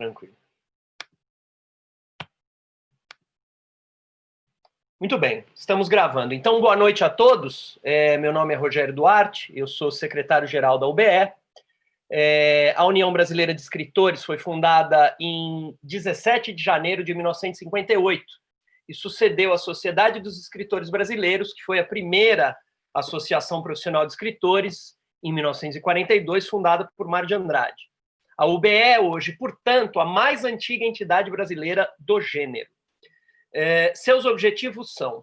Tranquilo. Muito bem, estamos gravando. Então, boa noite a todos. Meu nome é Rogério Duarte, eu sou secretário-geral da UBE. A União Brasileira de Escritores foi fundada em 17 de janeiro de 1958 e sucedeu a Sociedade dos Escritores Brasileiros, que foi a primeira associação profissional de escritores, em 1942, fundada por Mário de Andrade. A UBE é hoje, portanto, a mais antiga entidade brasileira do gênero. Seus objetivos são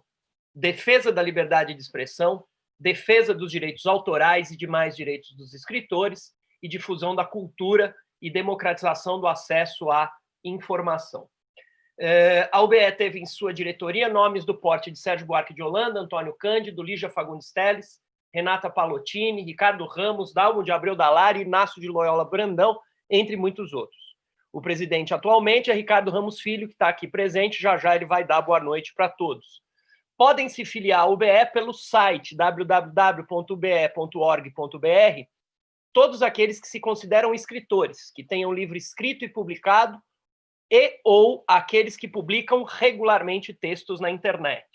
defesa da liberdade de expressão, defesa dos direitos autorais e demais direitos dos escritores e difusão da cultura e democratização do acesso à informação. A UBE teve em sua diretoria nomes do porte de Sérgio Buarque de Holanda, Antônio Cândido, Lígia Fagundes Telles, Renata Palottini, Ricardo Ramos, Dalmo de Abreu Dalari, Inácio de Loyola Brandão, entre muitos outros. O presidente atualmente é Ricardo Ramos Filho, que está aqui presente, já ele vai dar boa noite para todos. Podem se filiar à UBE pelo site www.ube.org.br, todos aqueles que se consideram escritores, que tenham livro escrito e publicado, e ou aqueles que publicam regularmente textos na internet.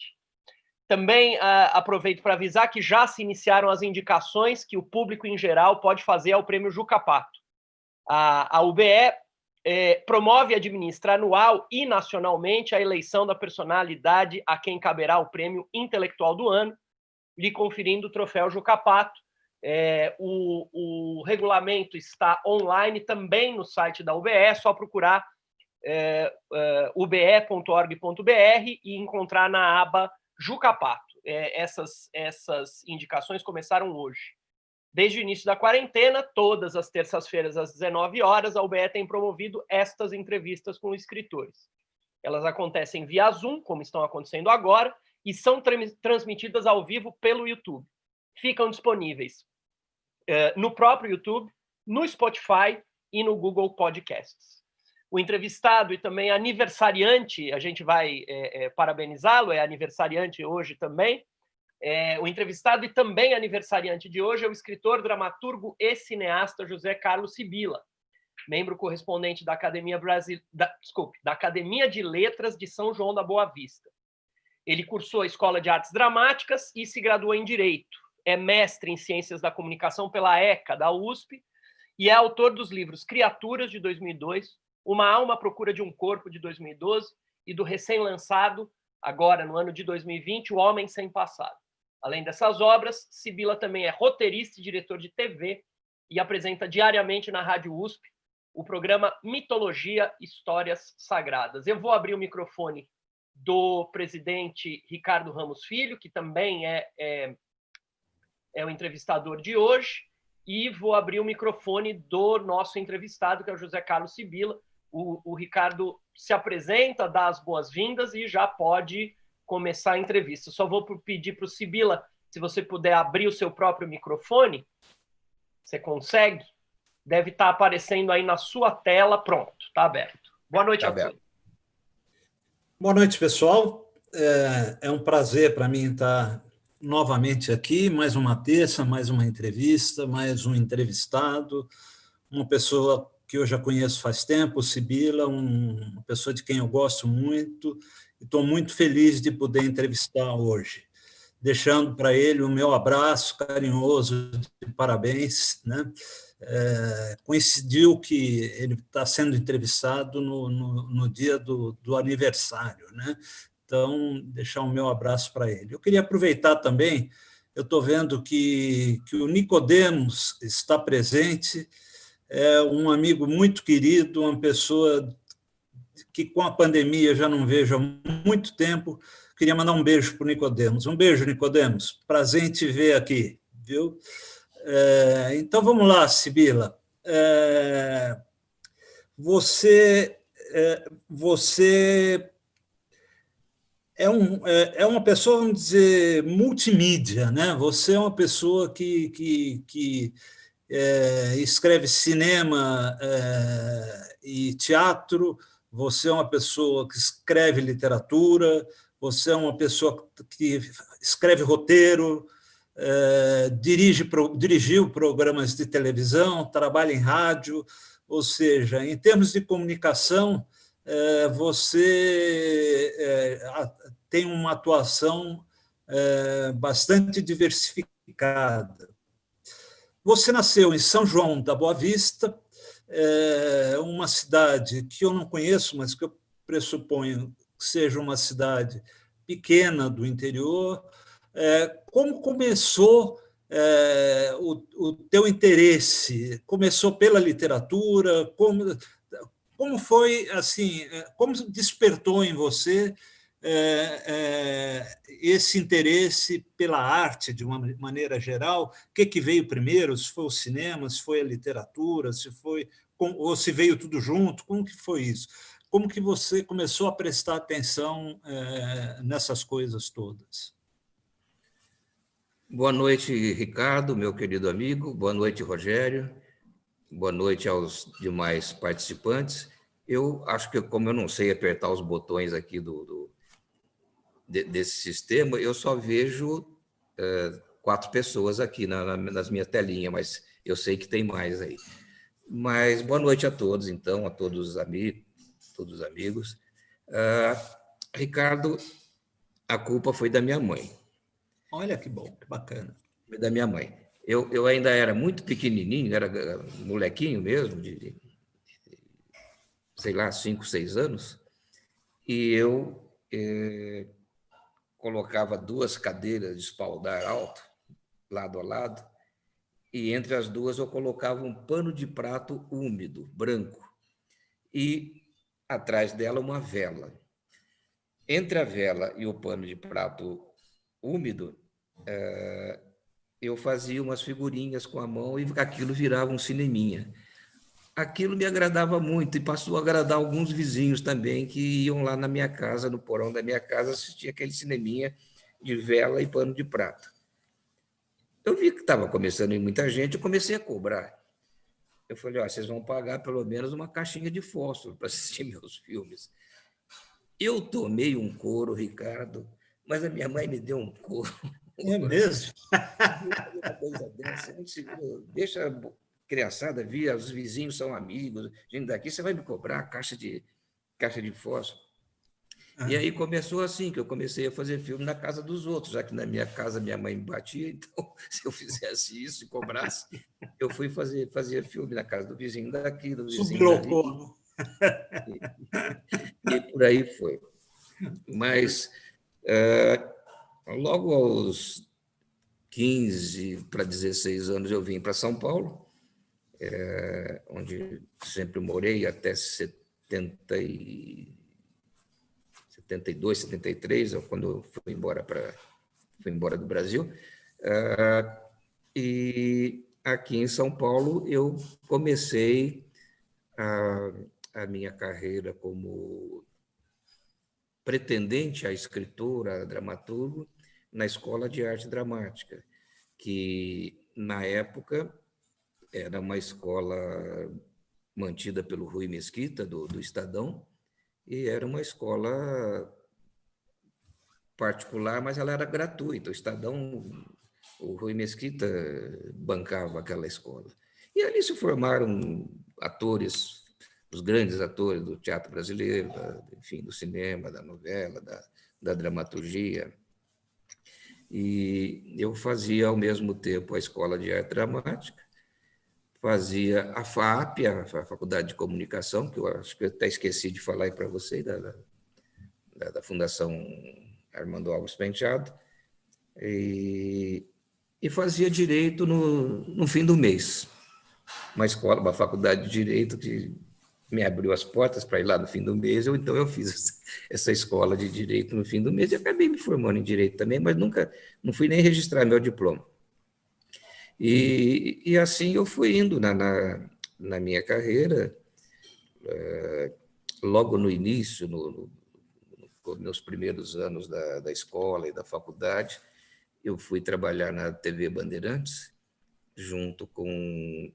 Também aproveito para avisar que já se iniciaram as indicações que o público em geral pode fazer ao Prêmio Juca Pato. A UBE promove e administra anual e nacionalmente a eleição da personalidade a quem caberá o Prêmio Intelectual do Ano, lhe conferindo o troféu Juca Pato. O regulamento está online também no site da UBE, é só procurar ube.org.br e encontrar na aba Juca Pato. Essas indicações começaram hoje. Desde o início da quarentena, todas as terças-feiras, às 19 horas, a UBE tem promovido estas entrevistas com escritores. Elas acontecem via Zoom, como estão acontecendo agora, e são transmitidas ao vivo pelo YouTube. Ficam disponíveis no próprio YouTube, no Spotify e no Google Podcasts. O entrevistado e também aniversariante, a gente vai parabenizá-lo, é aniversariante hoje também. O entrevistado e também aniversariante de hoje é o escritor, dramaturgo e cineasta José Carlos Sibila, membro correspondente da Academia de Letras de São João da Boa Vista. Ele cursou a Escola de Artes Dramáticas e se graduou em Direito. É mestre em Ciências da Comunicação pela ECA, da USP, e é autor dos livros Criaturas, de 2002, Uma Alma à Procura de um Corpo, de 2012, e do recém-lançado, agora no ano de 2020, O Homem Sem Passado. Além dessas obras, Sibila também é roteirista e diretor de TV e apresenta diariamente na Rádio USP o programa Mitologia Histórias Sagradas. Eu vou abrir o microfone do presidente Ricardo Ramos Filho, que também é o entrevistador de hoje, e vou abrir o microfone do nosso entrevistado, que é o José Carlos Sibila. O Ricardo se apresenta, dá as boas-vindas e já pode começar a entrevista. Só vou pedir para o Sibila, se você puder abrir o seu próprio microfone. Você consegue? Deve estar aparecendo aí na sua tela. Pronto, está aberto. Boa noite a todos. Boa noite, pessoal. É um prazer para mim estar novamente aqui, mais uma terça, mais uma entrevista, mais um entrevistado, uma pessoa que eu já conheço faz tempo, o Sibila, uma pessoa de quem eu gosto muito, e estou muito feliz de poder entrevistar hoje, deixando para ele o meu abraço carinhoso de parabéns, né? Coincidiu que ele está sendo entrevistado no dia do aniversário, né? Então, deixar o meu abraço para ele. Eu queria aproveitar também, eu estou vendo que o Nicodemos está presente, é um amigo muito querido, uma pessoa que com a pandemia eu já não vejo há muito tempo. Queria mandar um beijo para o Nicodemos. Um beijo, Nicodemos. Prazer em te ver aqui, viu? Então, vamos lá, Sibila. Você é uma pessoa, vamos dizer, multimídia, né? Você é uma pessoa que escreve cinema e teatro, você é uma pessoa que escreve literatura, você é uma pessoa que escreve roteiro, dirigiu programas de televisão, trabalha em rádio, ou seja, em termos de comunicação, você tem uma atuação bastante diversificada. Você nasceu em São João da Boa Vista, uma cidade que eu não conheço, mas que eu pressuponho que seja uma cidade pequena do interior. Como começou o teu interesse? Começou pela literatura? Como foi assim? Como despertou em você esse interesse pela arte de uma maneira geral? O que veio primeiro? Se foi o cinema, se foi a literatura, se foi ou se veio tudo junto? Como que foi isso? Como que você começou a prestar atenção nessas coisas todas? Boa noite, Ricardo, meu querido amigo. Boa noite, Rogério. Boa noite aos demais participantes. Eu acho que, como eu não sei apertar os botões aqui desse sistema, eu só vejo 4 pessoas aqui nas minhas telinhas, mas eu sei que tem mais aí. Mas boa noite a todos, então, a todos os amigos. Ricardo, a culpa foi da minha mãe. Olha que bom, que bacana. Foi da minha mãe. Eu ainda era muito pequenininho, era molequinho mesmo, de sei lá, 5, 6 anos, e eu colocava 2 cadeiras de espaldar alto, lado a lado, e entre as duas eu colocava um pano de prato úmido, branco, e atrás dela uma vela. Entre a vela e o pano de prato úmido, eu fazia umas figurinhas com a mão e aquilo virava um cineminha. Aquilo me agradava muito e passou a agradar alguns vizinhos também que iam lá na minha casa, no porão da minha casa, assistir aquele cineminha de vela e pano de prato. Eu vi que estava começando a ir muita gente, eu comecei a cobrar. Eu falei, vocês vão pagar pelo menos uma caixinha de fósforo para assistir meus filmes. Eu tomei um couro, Ricardo, mas a minha mãe me deu um couro. É mesmo? Uma coisa dessa, deixa a criançada vir, os vizinhos são amigos, gente daqui, você vai me cobrar caixa de fósforo. E aí começou assim, que eu comecei a fazer filme na casa dos outros, já que na minha casa minha mãe me batia, então se eu fizesse isso e cobrasse, eu fui fazia filme na casa do vizinho daqui, do vizinho dali, e por aí foi. Mas logo aos 15 para 16 anos eu vim para São Paulo, onde sempre morei até 72, 73, quando eu fui embora do Brasil. E aqui em São Paulo eu comecei a minha carreira como pretendente a escritor, a dramaturgo, na Escola de Arte Dramática, que na época era uma escola mantida pelo Rui Mesquita, do Estadão, e era uma escola particular, mas ela era gratuita. O Estadão, o Rui Mesquita bancava aquela escola. E ali se formaram atores, os grandes atores do teatro brasileiro, enfim, do cinema, da novela, da dramaturgia. E eu fazia, ao mesmo tempo, a Escola de Arte Dramática, fazia a FAP, a Faculdade de Comunicação, que eu acho que eu até esqueci de falar aí para você, da Fundação Armando Alves Penteado, e fazia Direito no fim do mês. Uma faculdade de Direito que me abriu as portas para ir lá no fim do mês, então eu fiz essa escola de Direito no fim do mês e acabei me formando em Direito também, mas não fui nem registrar meu diploma. E assim eu fui indo na minha carreira, logo no início, nos meus primeiros anos da escola e da faculdade, eu fui trabalhar na TV Bandeirantes, junto com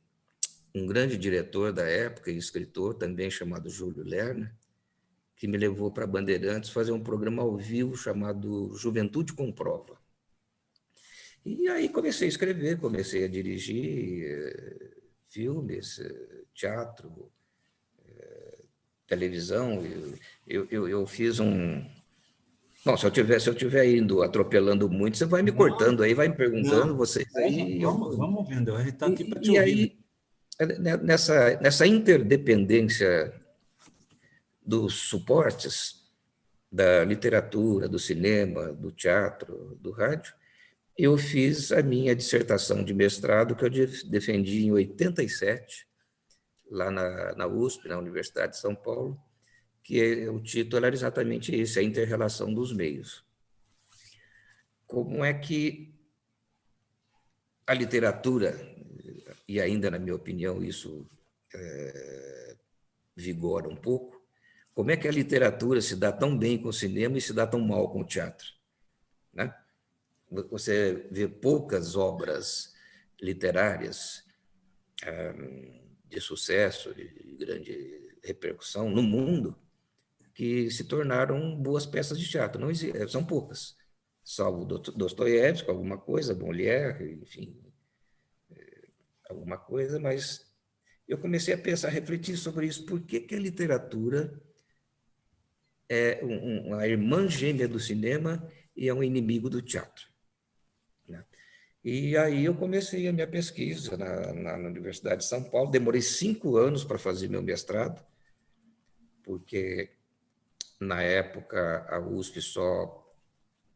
um grande diretor da época e escritor também chamado Júlio Lerner, que me levou para Bandeirantes fazer um programa ao vivo chamado Juventude com Prova. E aí comecei a escrever, comecei a dirigir, filmes, teatro, televisão. Eu fiz um... Bom, se eu tiver indo atropelando muito, você vai me cortando aí, vai me perguntando, vocês aí... Vamos vendo, a gente está aqui para te E ouvir. aí, nessa interdependência dos suportes, da literatura, do cinema, do teatro, do rádio, eu fiz a minha dissertação de mestrado, que eu defendi em 87, lá na USP, na Universidade de São Paulo, que o título era exatamente esse, a inter-relação dos meios. Como é que a literatura, e ainda, na minha opinião, isso vigora um pouco, como é que a literatura se dá tão bem com o cinema e se dá tão mal com o teatro, né? Você vê poucas obras literárias de sucesso, de grande repercussão no mundo, que se tornaram boas peças de teatro. Não existe, são poucas, salvo Dostoiévski, alguma coisa, Molière, enfim, alguma coisa, mas eu comecei a pensar, a refletir sobre isso. Por que a literatura é uma irmã gêmea do cinema e é um inimigo do teatro, né? E aí eu comecei a minha pesquisa na Universidade de São Paulo. Demorei 5 anos para fazer meu mestrado, porque na época a USP só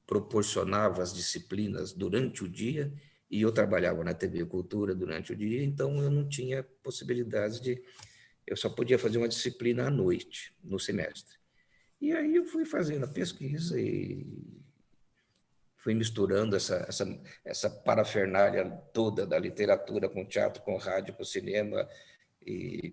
proporcionava as disciplinas durante o dia e eu trabalhava na TV Cultura durante o dia, então eu não tinha possibilidade de... Eu só podia fazer uma disciplina à noite, no semestre. E aí eu fui fazendo a pesquisa e fui misturando essa parafernália toda da literatura com teatro, com rádio, com cinema e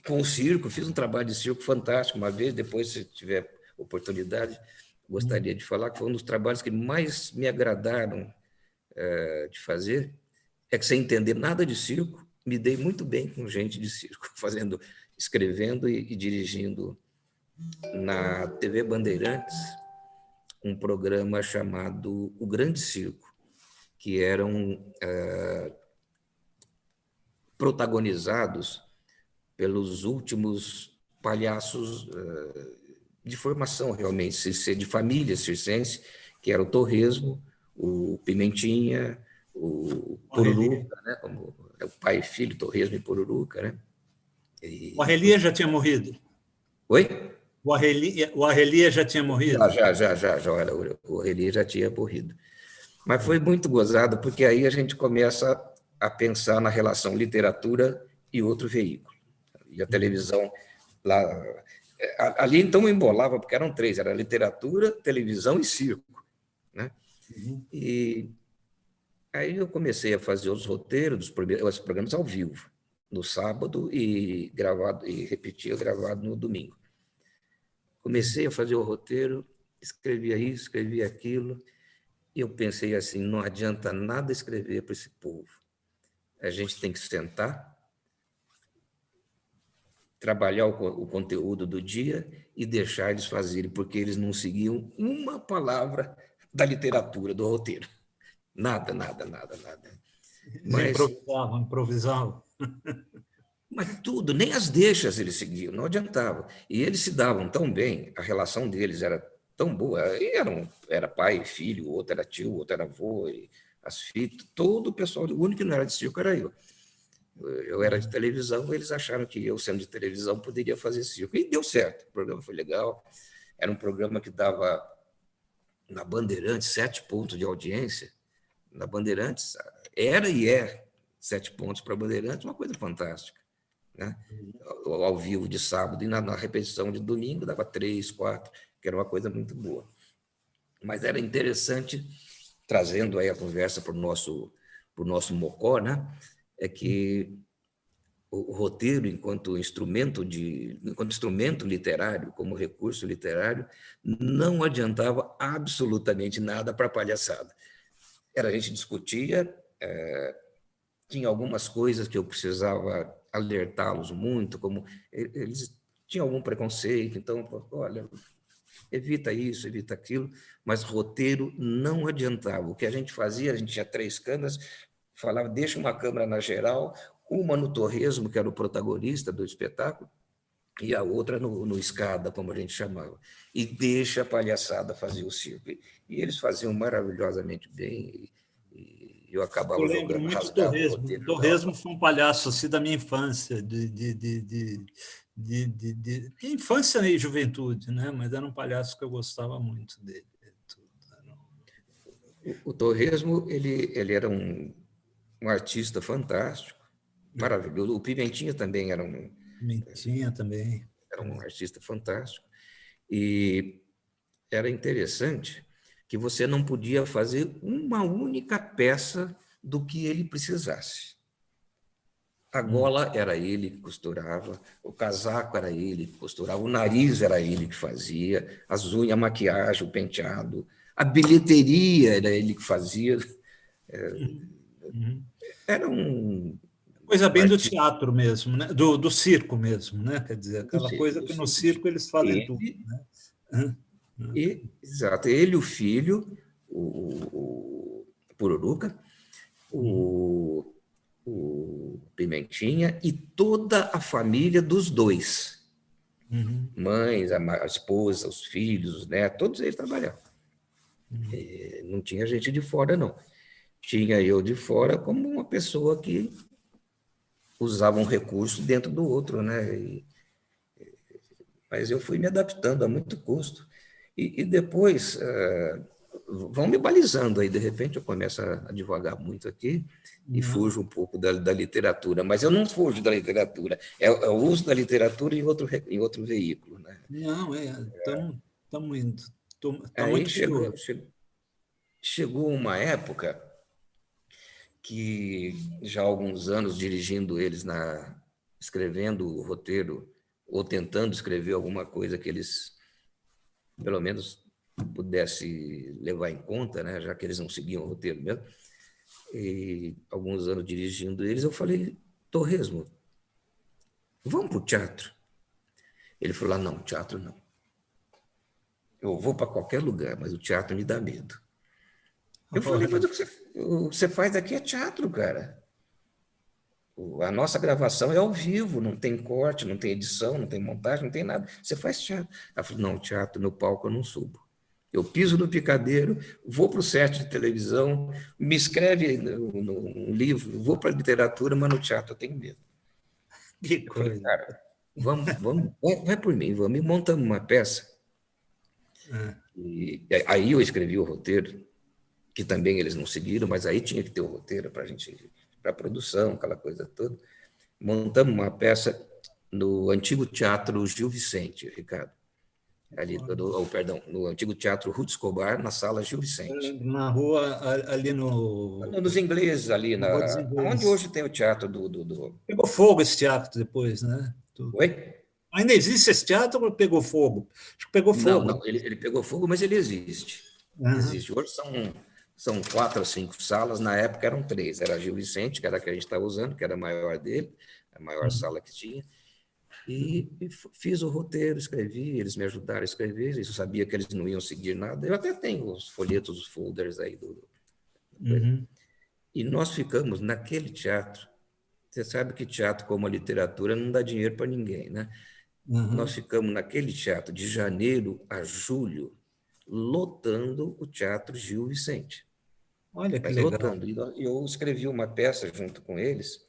com o circo. Fiz um trabalho de circo fantástico uma vez, depois, se tiver oportunidade, gostaria de falar que foi um dos trabalhos que mais me agradaram de fazer, é que, sem entender nada de circo, me dei muito bem com gente de circo, escrevendo e dirigindo na TV Bandeirantes um programa chamado O Grande Circo, que eram protagonizados pelos últimos palhaços de formação, realmente, de família circense, que era o Torresmo, o Pimentinha, o Pururuca, né? Como é o pai e filho, Torresmo e Pururuca, né? O Arrelia já tinha morrido? Oi? O Arrelia já tinha morrido? Já. O Arrelia já tinha morrido. Mas foi muito gozado, porque aí a gente começa a pensar na relação literatura e outro veículo. E a televisão lá... Ali, então, eu embolava, porque eram 3, era literatura, televisão e circo, né? E aí eu comecei a fazer os roteiros dos programas ao vivo, no sábado, e repetia gravado no domingo. Comecei a fazer o roteiro, escrevia isso, escrevia aquilo, e eu pensei assim, não adianta nada escrever para esse povo. A gente tem que sentar, trabalhar o conteúdo do dia e deixar eles fazerem, porque eles não seguiam uma palavra da literatura, do roteiro. Nada. Mas improvisavam. Mas tudo, nem as deixas eles seguiam, não adiantava. E eles se davam tão bem, a relação deles era tão boa, e era pai e filho, o outro era tio, o outro era avô, e as filhas, todo o pessoal, o único que não era de circo era eu. Eu era de televisão, eles acharam que eu, sendo de televisão, poderia fazer circo. E deu certo, o programa foi legal. Era um programa que dava, na Bandeirantes, 7 pontos de audiência. Na Bandeirantes, era e é 7 pontos para a Bandeirantes, uma coisa fantástica, né? Ao vivo de sábado, e na repetição de domingo, dava 3, 4, que era uma coisa muito boa. Mas era interessante, trazendo aí a conversa para o nosso Mocó, né? É que o roteiro, enquanto instrumento literário, como recurso literário, não adiantava absolutamente nada para a palhaçada. A gente discutia, tinha algumas coisas que eu precisava alertá-los muito, como eles tinham algum preconceito, então, olha, evita isso, evita aquilo, mas roteiro não adiantava. O que a gente fazia, a gente tinha 3 câmeras, falava, deixa uma câmera na geral, uma no Torresmo, que era o protagonista do espetáculo, e a outra no escada, como a gente chamava. E deixa a palhaçada fazer o circo. E eles faziam maravilhosamente bem, e eu Eu acabava lembro jogando, muito do rasgava o Torresmo. O roteiro, jogava Torresmo fora. foi um palhaço assim, da minha infância, de infância e juventude, né? Mas era um palhaço que eu gostava muito dele. O Torresmo, ele era um artista fantástico, maravilhoso. O Pimentinha também Mentinha também. era um artista fantástico. E era interessante que você não podia fazer uma única peça do que ele precisasse. A gola era ele que costurava, o casaco era ele que costurava, o nariz era ele que fazia, as unhas, a maquiagem, o penteado, a bilheteria era ele que fazia. Uhum. Era um Coisa bem do artista teatro mesmo, né? Do circo mesmo, né? Quer dizer, do aquela circo, coisa do que no circo. circo eles fazem tudo, Ele, né? exato, ele, o filho, o Pururuca, o, o Pimentinha e toda a família dos dois. Uhum. Mães, a esposa, os filhos, os netos, todos eles trabalhavam. Não tinha gente de fora, não. Tinha eu de fora como uma pessoa que usava um recurso dentro do outro, né? Mas eu fui me adaptando a muito custo. E depois vão me balizando aí, de repente eu começo a devagar muito aqui e Não, fujo um pouco da literatura, mas eu não fujo da literatura, é o uso da literatura em outro veículo, né? não, estamos indo. Está Aí muito curioso. chegou uma época que, já há alguns anos dirigindo eles, escrevendo o roteiro, ou tentando escrever alguma coisa que eles, pelo menos, pudesse levar em conta, né, já que eles não seguiam o roteiro mesmo, e alguns anos dirigindo eles, eu falei, Torresmo, vamos para o teatro? Ele falou, não, teatro não. Eu vou para qualquer lugar, mas o teatro me dá medo. Eu falei, mas Olha, o que você faz aqui é teatro, cara. A nossa gravação é ao vivo, não tem corte, não tem edição, não tem montagem, não tem nada. Você faz teatro. Ela falou, não, teatro no palco eu não subo. Eu piso no picadeiro, vou para o set de televisão, me escreve num livro, vou para a literatura, mas no teatro eu tenho medo. que Eu falei, coisa. cara, vamos, vai por mim, vamos, e montamos uma peça. É. E aí eu escrevi o roteiro, que também eles não seguiram, mas aí tinha que ter o roteiro para a gente, para a produção, aquela coisa toda. Montamos uma peça no antigo Teatro Gil Vicente, Ricardo. Ali, perdão, no antigo Teatro Ruth Escobar, na sala Gil Vicente. Na rua, ali Nos ingleses, ali, na Rua dos onde Ingleses. hoje tem o teatro Pegou fogo esse teatro depois, né? Oi? Ainda existe esse teatro ou pegou fogo? Acho que pegou Não, fogo. não, ele pegou fogo, mas ele existe. Uhum. Existe. Hoje são 4 ou 5 salas, na época eram 3. Era a Gil Vicente, que era a que a gente estava usando, que era a maior dele, a maior sala que tinha. E fiz o roteiro, escrevi, eles me ajudaram a escrever, eu sabia que eles não iam seguir nada. Eu até tenho os folhetos, os folders aí coisa. Uhum. E nós ficamos naquele teatro. Você sabe que teatro, como a literatura, não dá dinheiro para ninguém, né? Nós Uhum. ficamos naquele teatro de janeiro a julho, lotando o Teatro Gil Vicente. Olha que Mas legal. lotando. E eu escrevi uma peça junto com eles,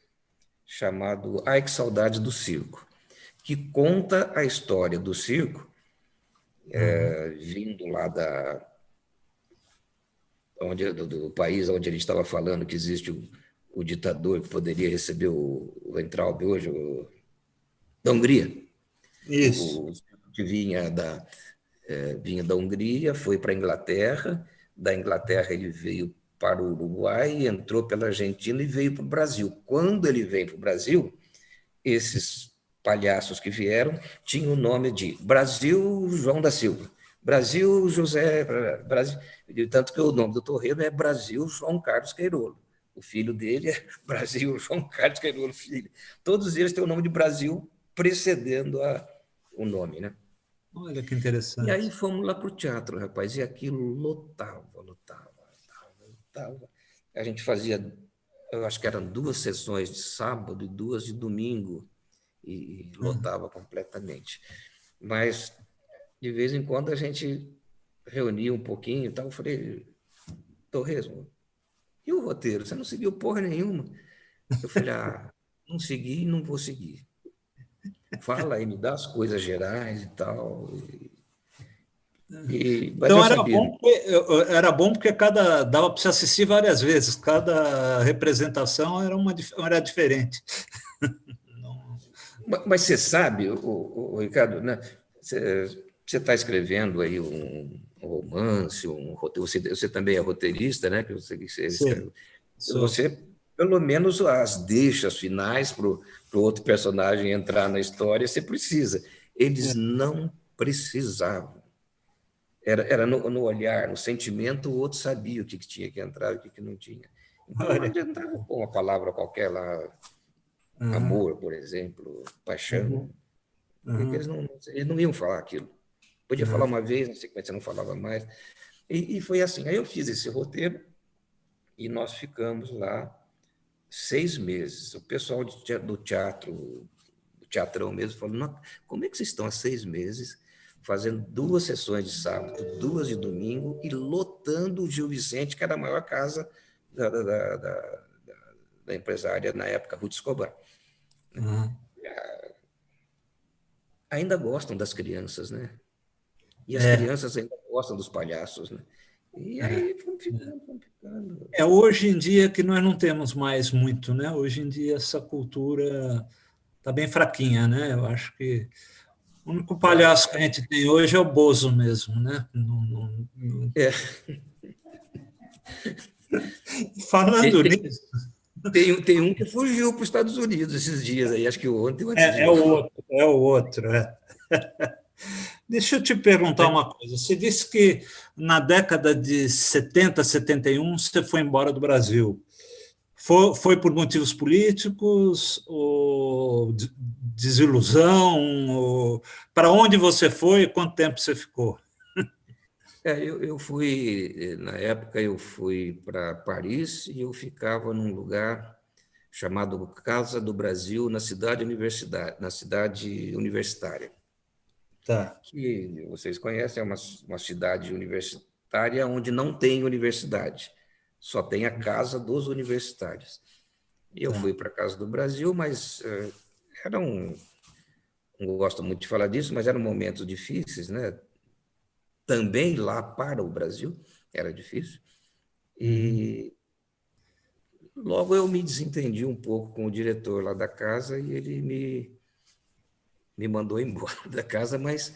chamado Ai, que Saudade do Circo, que conta a história do circo, Uhum. vindo lá do país onde a gente estava falando que existe o ditador que poderia receber o Weintraub hoje, da Hungria. Isso. O que vinha da Hungria, foi para a Inglaterra, da Inglaterra ele veio para o Uruguai, entrou pela Argentina e veio para o Brasil. Quando ele veio para o Brasil, esses palhaços que vieram tinham o nome de Brasil João da Silva, Brasil José, Brasil, tanto que o nome do Torreiro é Brasil João Carlos Queirolo. O filho dele é Brasil João Carlos Queirolo Filho. Todos eles têm o nome de Brasil precedendo o nome, né? Olha que E aí interessante. fomos lá para o teatro, rapaz, e aquilo lotava. A gente fazia eu acho que eram 2 sessões de sábado e 2 de domingo, e lotava completamente. Mas, de vez em quando, a gente reunia um pouquinho e tal. Eu falei, Torresmo, e o roteiro? Você não seguiu porra nenhuma. Eu falei, não segui e não vou seguir. Fala aí, me dá as coisas gerais e tal. Mas Então eu sabia. era bom porque dava para você assistir várias vezes, cada representação era diferente. Mas você sabe, o Ricardo, né? Você está escrevendo aí um romance, um roteiro, você também é roteirista, né? Que você Sim, escreve. sou. Você, pelo menos, as deixas finais para o outro personagem entrar na história, você precisa. Eles não precisavam. Era no olhar, no sentimento, o outro sabia o que tinha que entrar e o que não tinha. Então, Olha. ele entrava com uma palavra qualquer lá, Uhum, amor, por exemplo, paixão, uhum, porque uhum, eles não iam falar aquilo. Podia falar uhum. uma vez, na sequência não falava mais. E foi assim. Aí eu fiz esse roteiro e nós ficamos lá 6 meses. O pessoal do teatro, do teatrão mesmo, falou, "Não, como é que vocês estão há 6 meses fazendo 2 sessões de sábado, 2 de domingo e lotando o Gil Vicente, que era a maior casa da empresária na época, Ruth Escobar. Uhum. Ainda gostam das crianças, né? E as É, crianças ainda gostam dos palhaços, né? E é. aí fomos ficando, fomos ficando. É hoje em dia que nós não temos mais muito, né? Hoje em dia essa cultura está bem fraquinha, né? Eu acho que o único Tá. palhaço que a gente tem hoje é o Bozo mesmo, né? É, tem, Falando tem, nisso, tem um que fugiu para os Estados Unidos esses dias aí, acho que ontem ou antes de é o ontem. outro, é o outro. É. Deixa eu te perguntar uma coisa. Você disse que na década de 70, 71, você foi embora do Brasil. Foi por motivos políticos, ou desilusão? Para onde você foi e quanto tempo você ficou? Eu fui, na época, eu fui para Paris e eu ficava num lugar chamado Casa do Brasil, na cidade universitária, Tá. que vocês conhecem, é uma cidade universitária onde não tem universidade, só tem a Casa dos Universitários. E eu fui Tá. para a Casa do Brasil, mas era não gosto muito de falar disso, mas eram momentos difíceis, né? Também lá para o Brasil era difícil. Uhum. E logo eu me desentendi um pouco com o diretor lá da casa e ele me mandou embora da casa, mas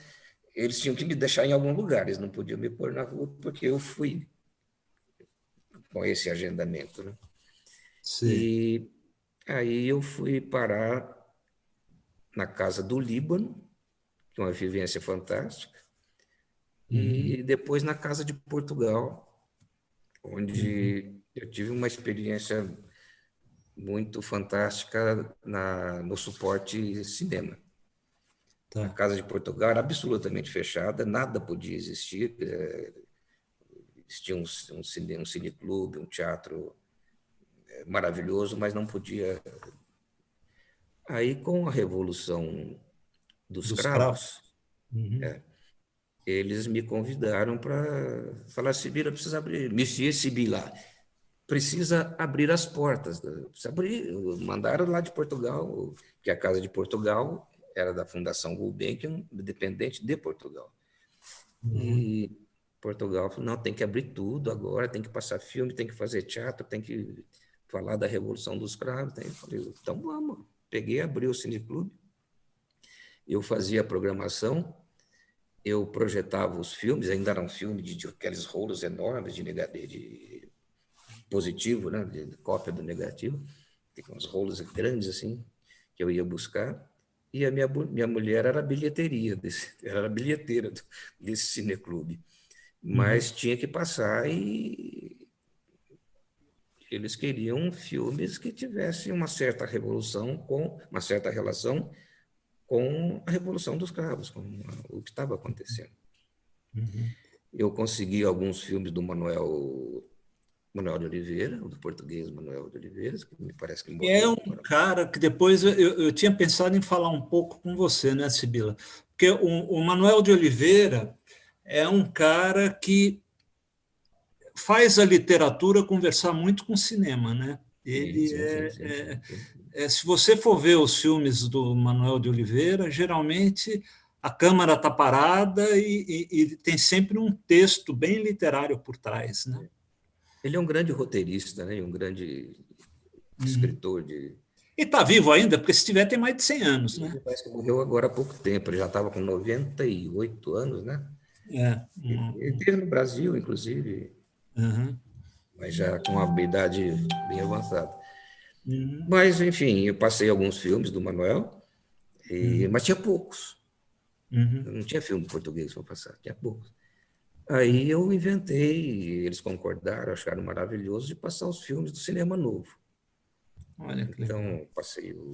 eles tinham que me deixar em algum lugar, eles não podiam me pôr na rua porque eu fui com esse agendamento, né? Sim. E aí eu fui parar na casa do Líbano, que é uma vivência fantástica, Uhum. e depois na casa de Portugal, Uhum. onde eu tive uma experiência muito fantástica no suporte cinema. A Tá. Casa de Portugal era absolutamente fechada, nada podia existir. Existia um cineclube, um teatro maravilhoso, mas não podia. Aí, com a Revolução dos Dos cravos. Cravos, Uhum. eles me convidaram para falar: Sibila, precisa abrir, Monsieur Sibila, precisa abrir as portas. Precisa abrir. Mandaram lá de Portugal, que a Casa de Portugal era da Fundação Gulbenkian, dependente de Portugal. Uhum. E Portugal falou, não, tem que abrir tudo agora, tem que passar filme, tem que fazer teatro, tem que falar da Revolução dos Cravos. Eu falei, então vamos. Peguei, abri o Cineclube, eu fazia a programação, eu projetava os filmes, ainda eram filmes de aqueles rolos enormes de positivo, né, de cópia do negativo, tem uns rolos grandes assim, que eu ia buscar, e a minha mulher era a bilheteria, era a bilheteira desse cineclube. Uhum. Mas tinha que passar e eles queriam filmes que tivessem uma certa revolução, com uma certa relação com a Revolução dos Cravos, com o que estava acontecendo. Uhum. Eu consegui alguns filmes do Manuel Manuel de Oliveira, o do português Manuel de Oliveira, que me parece que É morreu um agora. cara que depois eu tinha pensado em falar um pouco com você, né, Sibila? Porque o Manuel de Oliveira é um cara que faz a literatura conversar muito com o cinema, né? Sim, Ele sim, sim, sim, sim, sim. se você for ver os filmes do Manuel de Oliveira, geralmente a câmera está parada e tem sempre um texto bem literário por trás, né? Ele é um grande roteirista, né? E um grande Uhum. escritor de... E está vivo ainda, porque se tiver tem mais de 100 anos, né? Ele parece que morreu agora há pouco tempo, ele já estava com 98 anos, né? É. Ele esteve no Brasil, inclusive, Uhum. mas já com uma idade bem avançada. Uhum. Mas, enfim, eu passei alguns filmes do Manuel, Uhum. mas tinha poucos. Uhum. Não tinha filme português para passar, tinha poucos. Aí eu inventei, eles concordaram, acharam maravilhoso, de passar os filmes do cinema novo. Olha que legal. Então, passei o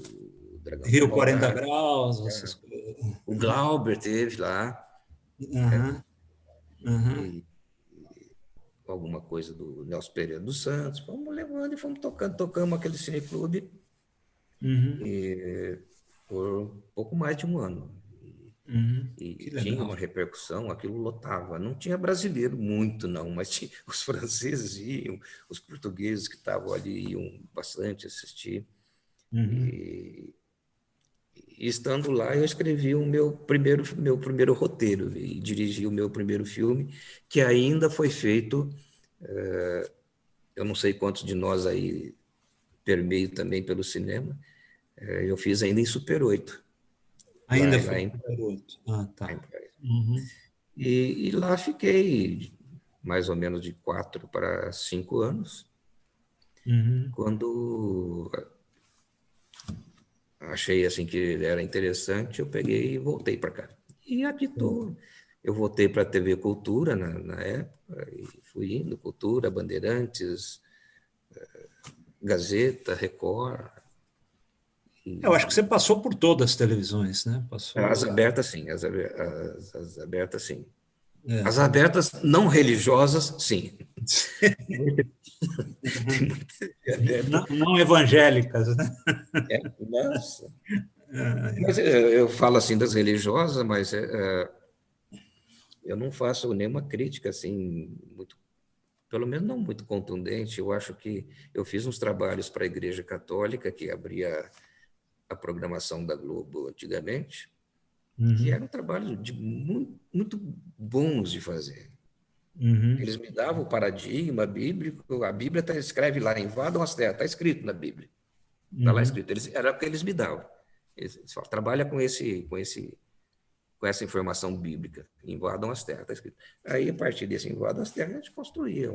Dragão da Rio 40 Maldade, graus, essas coisas. o Glauber teve lá, Uhum. Uhum. e alguma coisa do Nelson Pereira dos Santos. Fomos levando e fomos tocando. Tocamos aquele cineclube Uhum. por pouco mais de um ano. Uhum. E Que tinha legal. uma repercussão, aquilo lotava. Não tinha brasileiro muito, não, mas tinha, os franceses iam, os portugueses que estavam ali iam bastante assistir. Uhum. E, e estando lá, eu escrevi o meu primeiro roteiro e dirigi o meu primeiro filme, que ainda foi feito. Eu não sei quantos de nós aí permeio também pelo cinema. Eu fiz ainda em Super 8, Ainda lá foi em Super 8. Ah, Lá em tá. Paris. Uhum. E lá fiquei mais ou menos de 4 para 5 anos. Uhum. Quando achei assim que era interessante, eu peguei e voltei para cá. E aqui estou. Eu voltei para a TV Cultura na época, e fui indo, Cultura, Bandeirantes, Gazeta, Record. Eu acho que você E passou por todas as televisões, né? as Passou. abertas, sim, as abertas, sim. É. As abertas não religiosas, sim. Tem Uhum. muita TV aberta. Não, não evangélicas, né? Nossa. É. Mas eu falo assim das religiosas, mas eu não faço nenhuma crítica assim, muito, pelo menos não muito contundente. Eu acho que eu fiz uns trabalhos para a Igreja Católica, que abria a programação da Globo antigamente, que Uhum. eram trabalhos muito, muito bons de fazer. Uhum. Eles me davam o paradigma bíblico, a Bíblia escreve lá, invadam as terras, está escrito na Bíblia, está lá Uhum. escrito, era o que eles me davam. Eles falam, trabalha com essa informação bíblica, invadam as terras, está escrito. Aí, a partir desse invadam as terras, a gente construía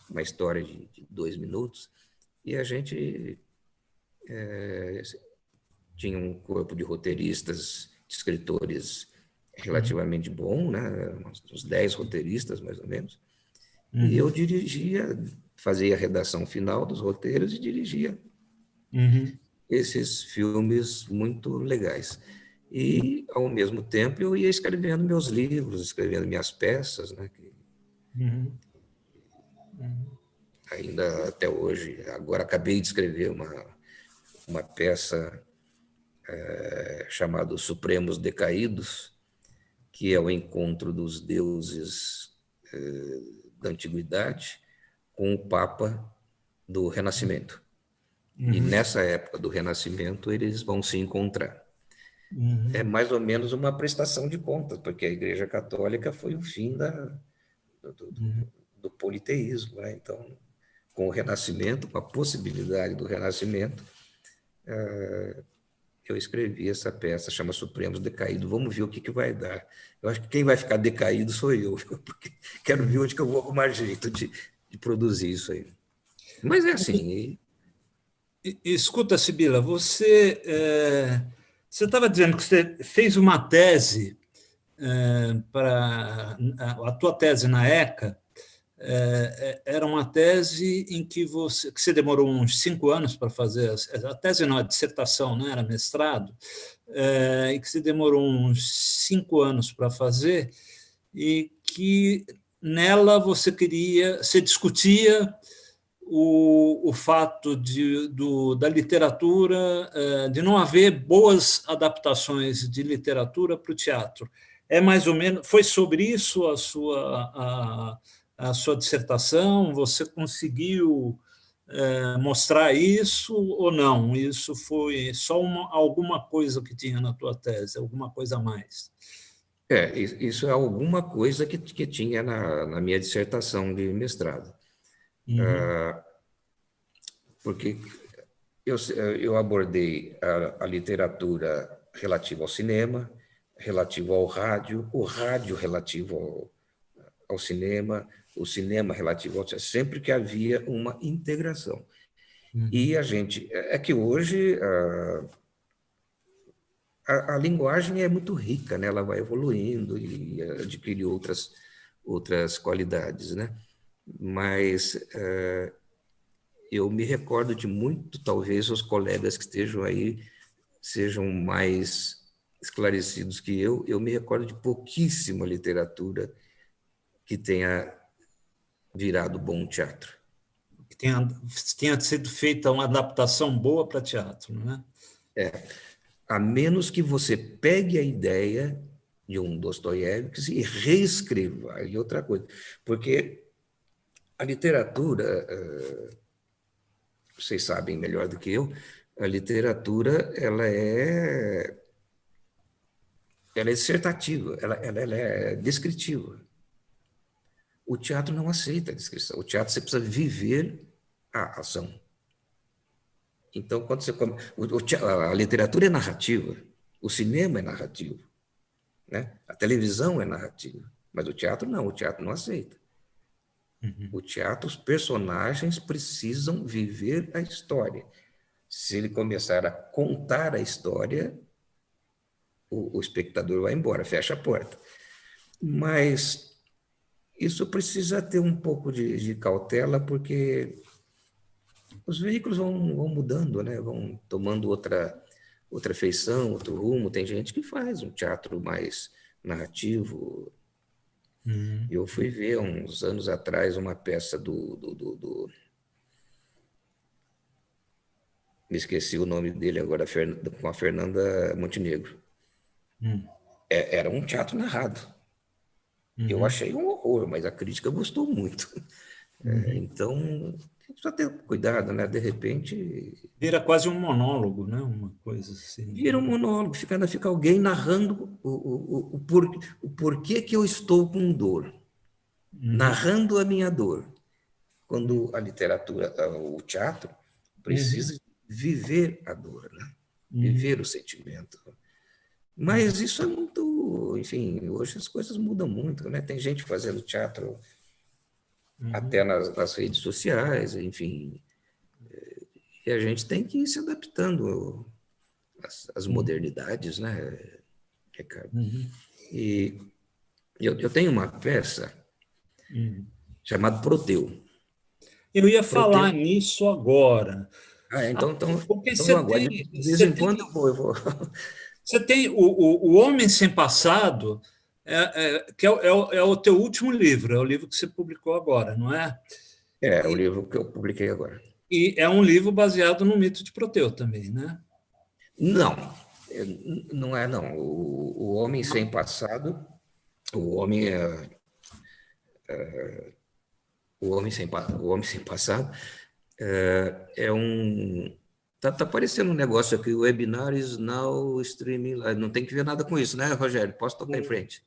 uma história de 2 minutos, e a gente tinha um corpo de roteiristas, de escritores Uhum. relativamente bom, né? Uns 10 roteiristas, mais ou menos, e eu Uhum. dirigia, fazia a redação final dos roteiros e dirigia Uhum. esses filmes muito legais. E, ao mesmo tempo, eu ia escrevendo meus livros, escrevendo minhas peças, né? Que Uhum. Uhum. ainda até hoje, agora acabei de escrever uma peça chamada Supremos Decaídos, que é o encontro dos deuses da antiguidade com o Papa do Renascimento. E Uhum. nessa época do Renascimento eles vão se encontrar. É Uhum. mais ou menos uma prestação de contas, porque a Igreja Católica foi o fim do, do, Uhum. do politeísmo, né? Então, com o Renascimento, com a possibilidade do Renascimento, eu escrevi essa peça, chama Supremos Decaídos. Vamos ver o que vai dar. Eu acho que quem vai ficar decaído sou eu, porque quero ver onde que eu vou arrumar jeito de produzir isso aí. Mas é assim. Escuta, Sibila, você estava dizendo que você fez uma tese para a tua tese na ECA. Era uma tese em que você demorou uns 5 anos para fazer, a tese não, a dissertação, né, era mestrado, e que você demorou uns 5 anos para fazer, e que nela você discutia o fato da literatura, de não haver boas adaptações de literatura para o teatro. É mais ou menos, foi sobre isso a sua dissertação? Você conseguiu mostrar isso ou não? Isso foi só alguma coisa que tinha na tua tese, alguma coisa a mais? Isso é alguma coisa que tinha na minha dissertação de mestrado. Uhum. Porque eu abordei a literatura relativa ao cinema, relativa ao rádio, o rádio relativo ao cinema, o cinema relativo ao teatro, sempre que havia uma integração. E Uhum. a gente... É que hoje a linguagem é muito rica, né? Ela vai evoluindo e adquire outras qualidades, né? Mas eu me recordo de muito, talvez os colegas que estejam aí sejam mais esclarecidos que eu me recordo de pouquíssima literatura que tenha virado bom teatro. Que tenha sido feita uma adaptação boa para teatro, não é? A menos que você pegue a ideia de um Dostoiévski e reescreva, e outra coisa. Porque a literatura, vocês sabem melhor do que eu, a literatura ela é dissertativa, ela é descritiva. O teatro não aceita a descrição. O teatro você precisa viver a ação. Então, quando você a literatura é narrativa, o cinema é narrativo, né? A televisão é narrativa, mas o teatro não aceita. O teatro, os personagens precisam viver a história. Se ele começar a contar a história, o espectador vai embora, fecha a porta. Mas isso precisa ter um pouco de cautela, porque os veículos vão mudando, né? Vão tomando outra feição, outro rumo. Tem gente que faz um teatro mais narrativo. Eu fui ver, uns anos atrás, uma peça me esqueci o nome dele agora, com a Fernanda Montenegro. Era um teatro narrado. Eu achei um horror, mas a crítica gostou muito. Então, precisa ter cuidado, né? De repente, Vira quase um monólogo, né? Uma coisa assim. vira um monólogo, fica alguém narrando o porquê que eu estou com dor, narrando a minha dor. Quando a literatura, o teatro, precisa viver a dor, né? Viver o sentimento. Mas isso é muito, enfim, hoje as coisas mudam muito, né? Tem gente fazendo teatro até nas redes sociais, enfim, e a gente tem que ir se adaptando às modernidades, né, Ricardo? E eu tenho uma peça chamada Proteu. Eu ia Proteu. falar nisso agora. Porque Então não aguarde. De vez em quando eu vou. Você tem o Homem Sem Passado, que é o teu último livro, é o livro que você publicou agora, não é? É o livro que eu publiquei agora. E é um livro baseado no mito de Proteu também, né? Não, não é não. O Homem Sem Passado, o Homem o Homem Sem Passado é um... Tá parecendo um negócio aqui, o webinar is now streaming live. Não tem que ver nada com isso, né, Rogério? Posso tocar em frente?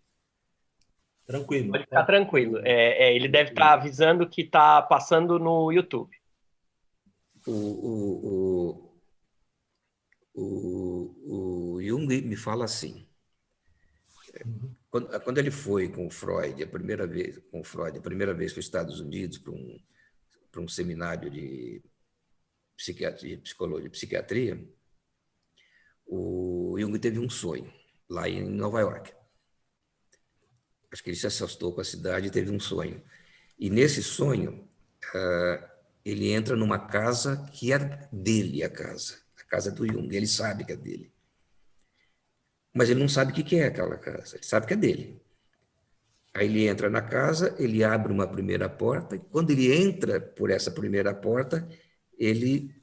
Tranquilo. Pode ficar tranquilo. Ele deve estar avisando que está passando no YouTube. O Jung me fala assim, quando ele foi com o Freud, a primeira vez para os Estados Unidos, para um seminário de psiquiatria, psicologia, psiquiatria, o Jung teve um sonho lá em Nova York. Acho que ele se assustou com a cidade e teve um sonho. E nesse sonho, ele entra numa casa que é dele, a casa do Jung. Ele sabe que é dele. Mas ele não sabe o que é aquela casa. Ele sabe que é dele. Aí ele entra na casa, ele abre uma primeira porta, e quando ele entra por essa primeira porta, ele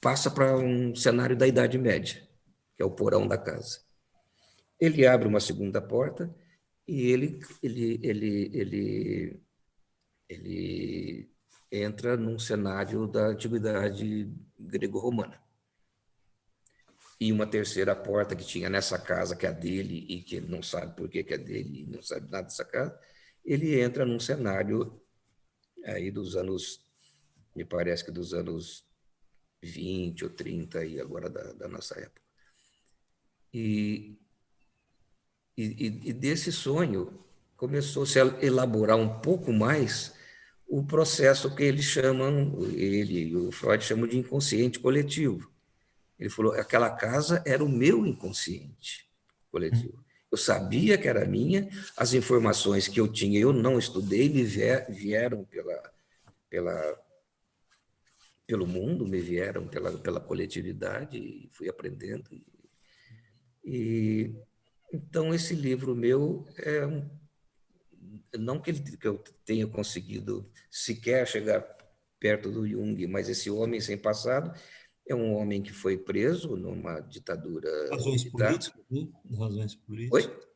passa para um cenário da Idade Média, que é o porão da casa. Ele abre uma segunda porta e ele entra num cenário da antiguidade grego-romana. E uma terceira porta que tinha nessa casa, que é a dele, e que ele não sabe por que é dele, e não sabe nada dessa casa, ele entra num cenário aí dos anos, me parece que dos anos 20 ou 30, aí agora da nossa época. E desse sonho começou-se a elaborar um pouco mais o processo que eles chamam, ele e o Freud chamam de inconsciente coletivo. Ele falou, aquela casa era o meu inconsciente coletivo. Eu sabia que era minha, as informações que eu tinha, eu não estudei, me vieram pelo mundo, me vieram pela coletividade, e fui aprendendo. Então, esse livro meu não que eu tenha conseguido sequer chegar perto do Jung, mas esse homem sem passado é um homem que foi preso numa ditadura Razões militar. políticas, né? Razões Oi? políticas.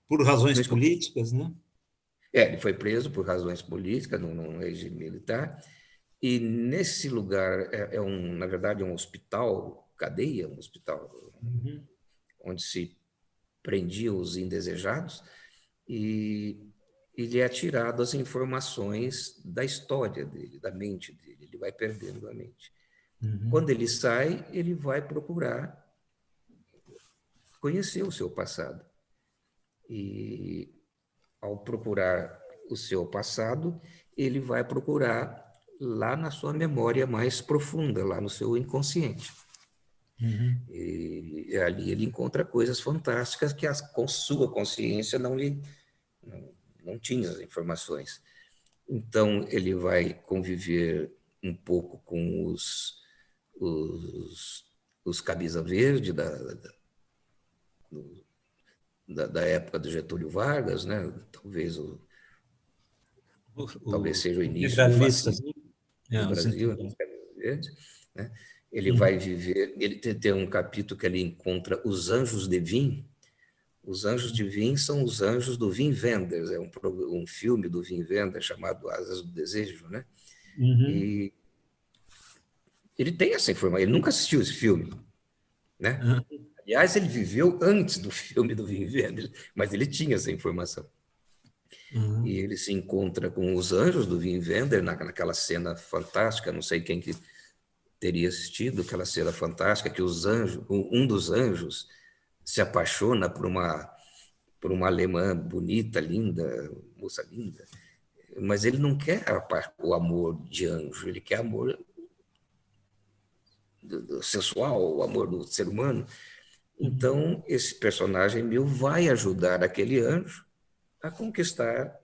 Por razões políticas, né? Ele foi preso por razões políticas num regime militar. E nesse lugar, na verdade, é um hospital, cadeia, um hospital onde se prendiam os indesejados, e ele é tirado as informações da história dele, da mente dele, ele vai perdendo a mente. Quando ele sai, ele vai procurar conhecer o seu passado. E, ao procurar o seu passado, ele vai procurar lá na sua memória mais profunda, lá no seu inconsciente. E ali ele encontra coisas fantásticas que a sua consciência não tinha as informações. Então, ele vai conviver um pouco com os camisa verde da época do Getúlio Vargas, né? Talvez seja o início do Integralistas, fascismo né? no Os Brasil, né? Ele vai viver, ele tem um capítulo que ele encontra os anjos de Vim. Os anjos de Vim são os anjos do Wim Wenders, é um filme do Wim Wenders chamado Asas do Desejo, né? E ele tem essa informação, ele nunca assistiu esse filme, né? Aliás, ele viveu antes do filme do Wim Wenders, mas ele tinha essa informação. E ele se encontra com os anjos do Wim Wenders naquela cena fantástica, não sei quem que teria assistido aquela cena fantástica, que um dos anjos se apaixona por uma alemã bonita, linda, moça linda, mas ele não quer o amor de anjo, ele quer amor sensual, o amor do ser humano. Então, esse personagem meu vai ajudar aquele anjo a conquistar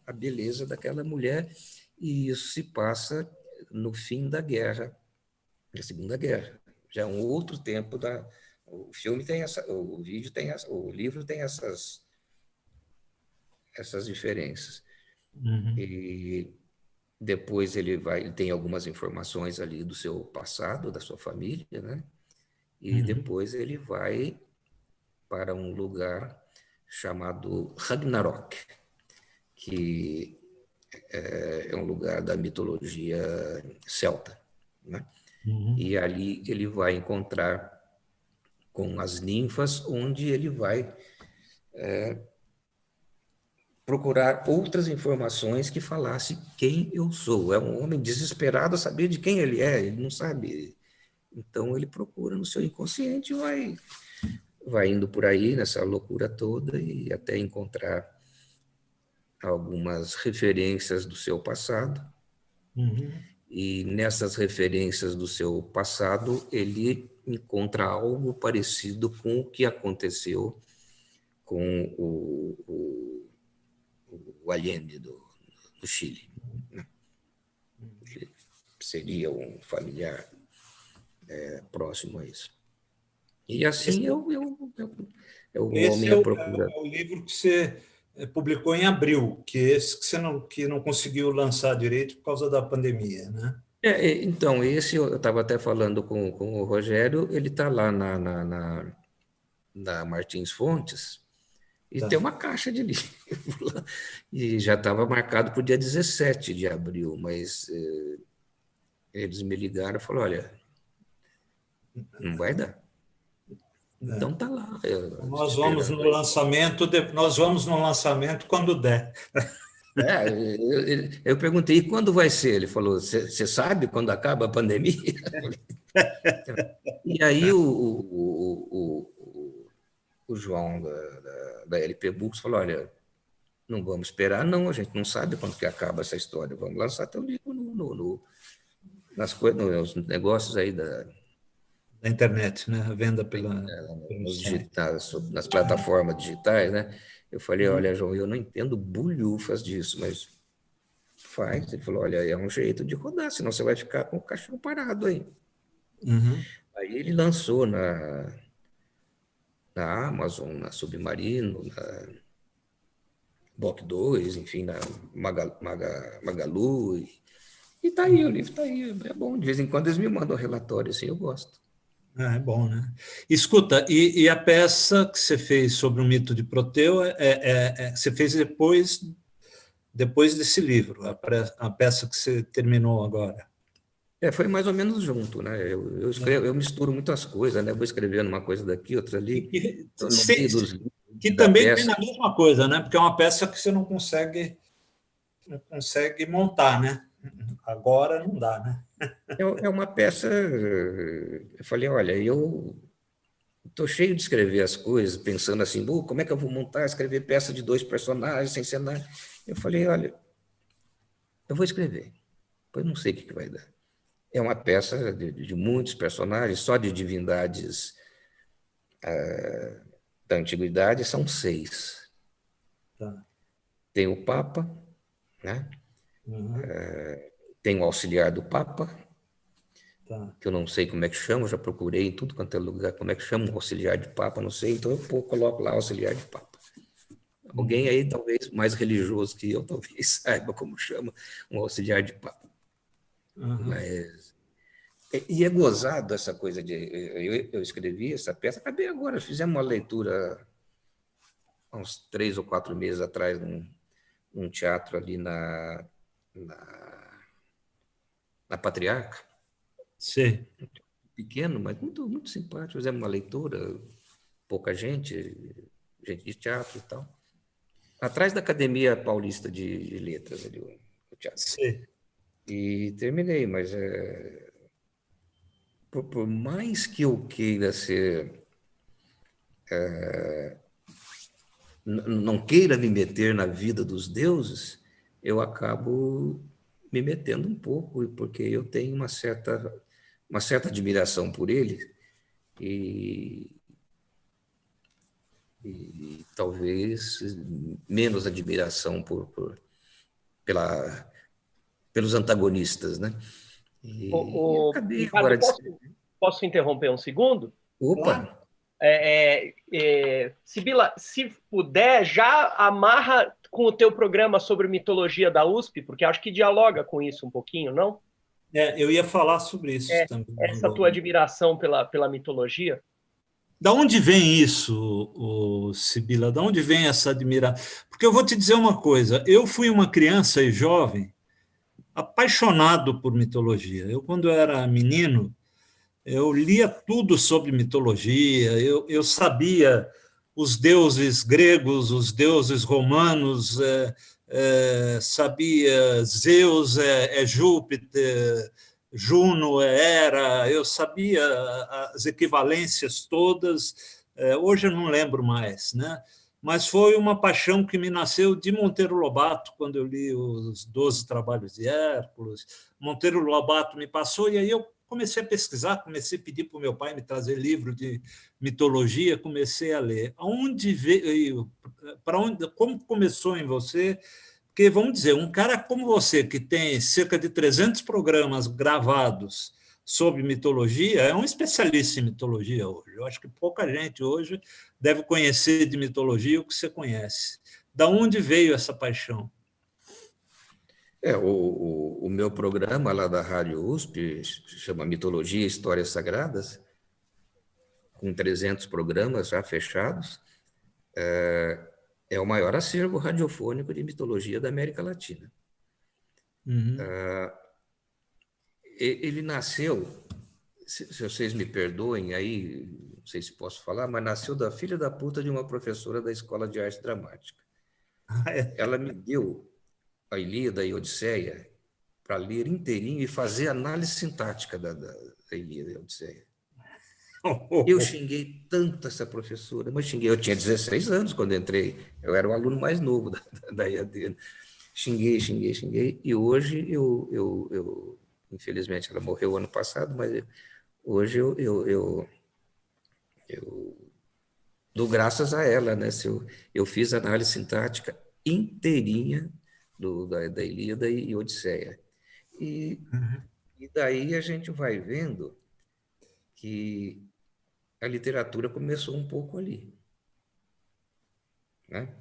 a beleza daquela mulher, e isso se passa no fim da guerra, da Segunda Guerra. Já é um outro tempo o filme tem o vídeo tem o livro tem essas diferenças. E depois ele tem algumas informações ali do seu passado, da sua família, né? E depois ele vai para um lugar chamado Ragnarok, que é um lugar da mitologia celta, né? E ali ele vai encontrar com as ninfas, onde ele vai procurar outras informações que falasse quem eu sou. É um homem desesperado a saber de quem ele é, ele não sabe. Então ele procura no seu inconsciente e vai indo por aí nessa loucura toda e até encontrar algumas referências do seu passado. E nessas referências do seu passado, ele encontra algo parecido com o que aconteceu com o Allende do Chile, né? Ele seria um familiar próximo a isso. E assim é o homem à procura. É o livro que você publicou em abril, que esse que não conseguiu lançar direito por causa da pandemia, né? Então, esse eu estava até falando com o Rogério, ele está lá na Martins Fontes, e Tá. tem uma caixa de livro lá, e já estava marcado para o dia 17 de abril, mas eles me ligaram e falaram, olha, não vai dar. Então tá lá. Nós vamos no lançamento, nós vamos no lançamento quando der. Eu perguntei, e quando vai ser? Ele falou, você sabe quando acaba a pandemia? E aí o João da LP Books falou, olha, não vamos esperar, não, a gente não sabe quando que acaba essa história, vamos lançar teu livro nos negócios aí Da internet, né? A venda pelo nas plataformas digitais, né? Eu falei, olha, João, eu não entendo bulhufas disso, mas faz. Ele falou, olha, é um jeito de rodar, senão você vai ficar com o caixão parado aí. Aí ele lançou na Amazon, na Submarino, na Boc 2, enfim, na Magalu, e tá aí, o livro tá aí, é bom. De vez em quando eles me mandam relatório, assim, eu gosto. É bom, né? Escuta, e a peça que você fez sobre o mito de Proteu, você fez depois desse livro, a peça que você terminou agora? Foi mais ou menos junto, né? Eu escrevo, eu misturo muitas coisas, né? Vou escrevendo uma coisa daqui, outra ali, no meio dos livros, que da também peça. tem a mesma coisa, né? Porque é uma peça que você não consegue montar, né? Agora não dá, né? É uma peça. Eu falei, olha, eu estou cheio de escrever as coisas, pensando assim, como é que eu vou montar, escrever peça de 2 personagens sem cenário? Eu falei, olha, eu vou escrever, depois não sei o que vai dar. É uma peça de muitos personagens, só de divindades da antiguidade são 6. Tá. Tem o Papa, né? Tem o auxiliar do Papa, que eu não sei como é que chama, já procurei em tudo quanto é lugar, como é que chama o auxiliar de Papa, não sei, então eu coloco lá auxiliar de Papa. Alguém aí, talvez mais religioso que eu, talvez saiba como chama um auxiliar de Papa. Mas... E é gozado essa coisa de... Eu escrevi essa peça, acabei agora, fizemos uma leitura há uns 3 ou 4 meses atrás, num teatro ali na Patriarca. Sim. Pequeno, mas muito, muito simpático. Fizemos uma leitura, pouca gente de teatro e tal. Atrás da Academia Paulista de Letras, ali, o teatro. Sim. E terminei, mas por mais que eu queira ser... não queira me meter na vida dos deuses, eu acabo me metendo um pouco, porque eu tenho uma certa admiração por ele e talvez menos admiração pelos antagonistas, né? Acabei agora posso interromper um segundo? Opa! Sibila, se puder, já amarra com o teu programa sobre mitologia da USP, porque acho que dialoga com isso um pouquinho, não? Eu ia falar sobre isso também. Essa tua admiração pela mitologia. Da onde vem isso, Sibila? Da onde vem essa admiração? Porque eu vou te dizer uma coisa, eu fui uma criança e jovem apaixonado por mitologia. Eu, quando era menino, eu lia tudo sobre mitologia, eu sabia os deuses gregos, os deuses romanos, sabia Zeus é Júpiter, Juno é Hera, eu sabia as equivalências todas, hoje eu não lembro mais, né? Mas foi uma paixão que me nasceu de Monteiro Lobato, quando eu li os 12 Trabalhos de Hércules. Monteiro Lobato me passou, e aí eu comecei a pesquisar, comecei a pedir para o meu pai me trazer livro de mitologia, comecei a ler. Aonde veio, como começou em você? Porque, vamos dizer, um cara como você, que tem cerca de 300 programas gravados sobre mitologia, é um especialista em mitologia hoje. Eu acho que pouca gente hoje deve conhecer de mitologia o que você conhece. Da onde veio essa paixão? O meu programa lá da Rádio USP se chama Mitologia e Histórias Sagradas, com 300 programas já fechados, é o maior acervo radiofônico de mitologia da América Latina. Uhum. Ele nasceu, se vocês me perdoem aí, não sei se posso falar, mas nasceu da filha da puta de uma professora da Escola de Arte Dramática. Ela me deu a Ilíada e a Odisseia para ler inteirinho e fazer análise sintática da Ilíada e a Odisseia. Eu xinguei tanto essa professora, mas xinguei. Eu tinha 16 anos quando entrei, eu era o aluno mais novo da IAD. Xinguei, e hoje infelizmente, ela morreu ano passado, mas hoje eu dou graças a ela, né? Eu fiz a análise sintática inteirinha da Ilíada e Odisseia. E daí a gente vai vendo que a literatura começou um pouco ali, né?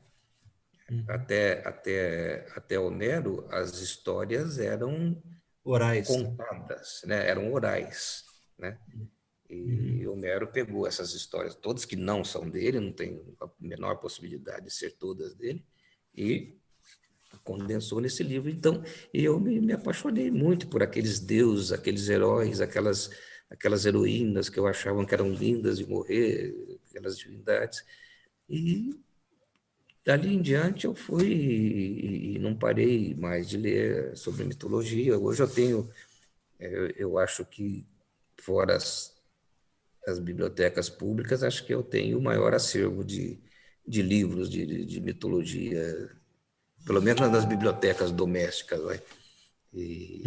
Até Homero, as histórias eram Orais. contadas, né? Eram orais, né? E Homero pegou essas histórias, todas que não são dele, não tem a menor possibilidade de ser todas dele, e condensou nesse livro. Então, eu me apaixonei muito por aqueles deuses, aqueles heróis, aquelas heroínas que eu achava que eram lindas de morrer, aquelas divindades. E dali em diante eu fui e não parei mais de ler sobre mitologia. Hoje eu tenho, eu acho que fora as bibliotecas públicas, acho que eu tenho o maior acervo de livros de mitologia, pelo menos nas bibliotecas domésticas, vai. E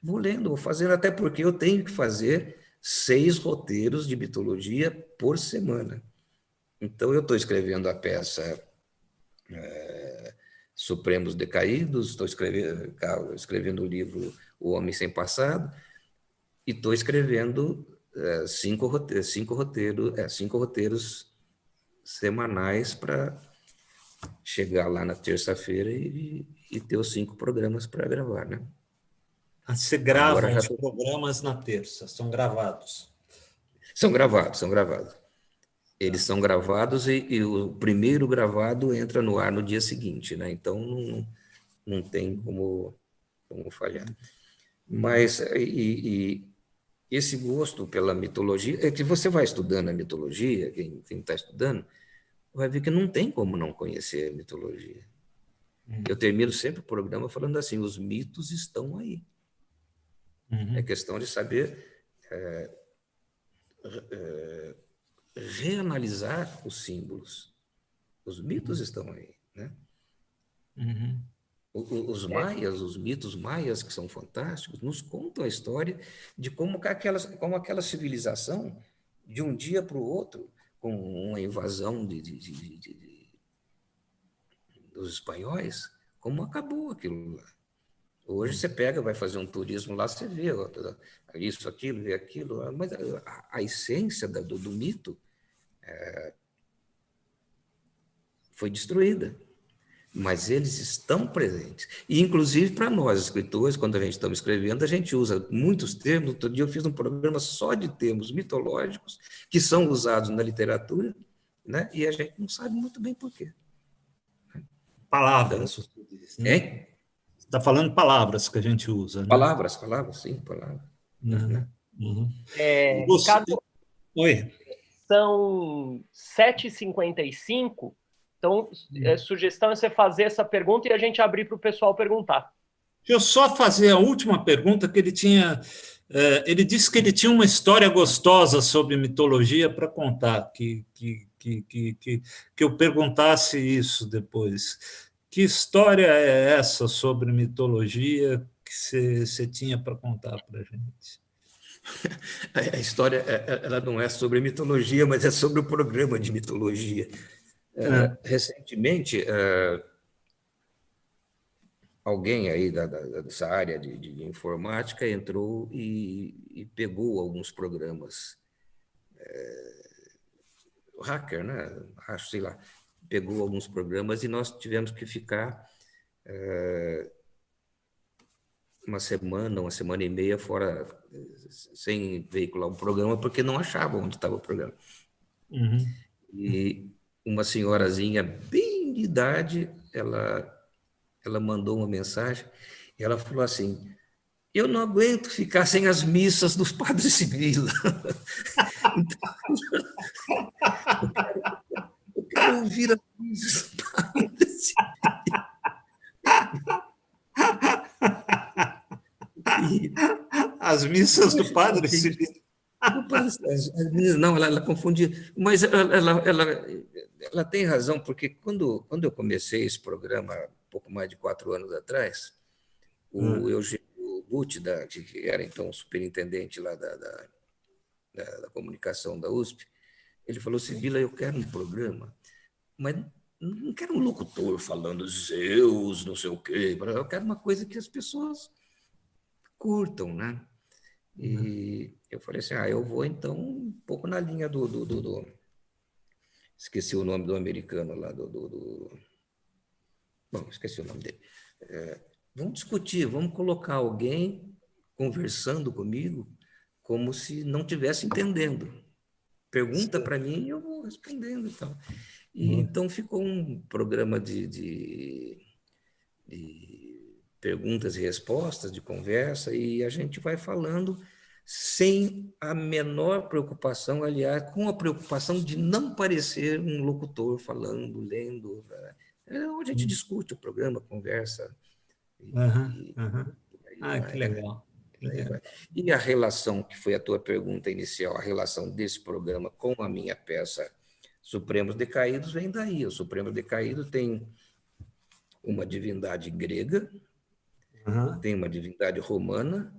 vou lendo, vou fazendo, até porque eu tenho que fazer 6 roteiros de mitologia por semana. Então, eu estou escrevendo a peça Supremos Decaídos, estou escrevendo o livro O Homem Sem Passado, e estou escrevendo 5 roteiros semanais para chegar lá na terça-feira e ter os 5 programas para gravar, né? Você Agora grava já os programas na terça, são gravados. são gravados, são gravados. Eles Tá. são gravados e o primeiro gravado entra no ar no dia seguinte, né? Então não tem como falhar. Mas esse gosto pela mitologia, é que você vai estudando a mitologia, quem está estudando, vai ver que não tem como não conhecer a mitologia. Eu termino sempre o programa falando assim: os mitos estão aí. É questão de saber reanalisar os símbolos. Os mitos estão aí, né? Os maias, os mitos maias, que são fantásticos, nos contam a história de como aquela civilização, de um dia para o outro, com uma invasão dos espanhóis, como acabou aquilo lá. Hoje você pega, vai fazer um turismo lá, você vê isso, aquilo, vê aquilo, mas a essência do mito foi destruída. Mas eles estão presentes. E, inclusive, para nós, escritores, quando a gente está escrevendo, a gente usa muitos termos. Outro dia eu fiz um programa só de termos mitológicos que são usados na literatura, né? E a gente não sabe muito bem por quê. Palavras, Então, você diz, né? Você está falando palavras que a gente usa, né? palavras, sim, palavras. Né? Você... Ricardo, Oi. são 7h55, então sugestão é você fazer essa pergunta e a gente abrir para o pessoal perguntar. Deixa eu só fazer a última pergunta que ele tinha. Ele disse que ele tinha uma história gostosa sobre mitologia para contar, que eu perguntasse isso depois. Que história é essa sobre mitologia que você tinha para contar para a gente? A história ela não é sobre mitologia, mas é sobre o programa de mitologia. Recentemente, alguém aí dessa área de informática entrou e pegou alguns programas, hacker, né? Acho, sei lá, pegou alguns programas e nós tivemos que ficar uma semana e meia fora, sem veicular um programa, porque não achava onde estava o programa. Uhum. E uma senhorazinha bem de idade, ela mandou uma mensagem, e ela falou assim: eu não aguento ficar sem as missas dos padres Sibila. Então, eu quero ouvir as missas dos padres Sibila. As missas do Padre Sibila. As meninas, não, ela confundia. Mas ela tem razão, porque quando eu comecei esse programa, pouco mais de 4 anos atrás, o Eugênio Butida, que era então superintendente lá da comunicação da USP, ele falou: Sibila, eu quero um programa, mas não quero um locutor falando Zeus, não sei o quê, eu quero uma coisa que as pessoas curtam, né? E eu falei assim: eu vou então um pouco na linha do esqueci o nome do americano lá, bom, esqueci o nome dele. Vamos discutir, vamos colocar alguém conversando comigo como se não estivesse entendendo. Pergunta para mim e eu vou respondendo e tal. E então ficou um programa de perguntas e respostas, de conversa, e a gente vai falando sem a menor preocupação, aliás, com a preocupação de não parecer um locutor falando, lendo. Onde a gente discute o programa, conversa. Que legal. E a relação, que foi a tua pergunta inicial, a relação desse programa com a minha peça Supremos Decaídos vem daí. O Supremo Decaído tem uma divindade grega, tem uma divindade romana,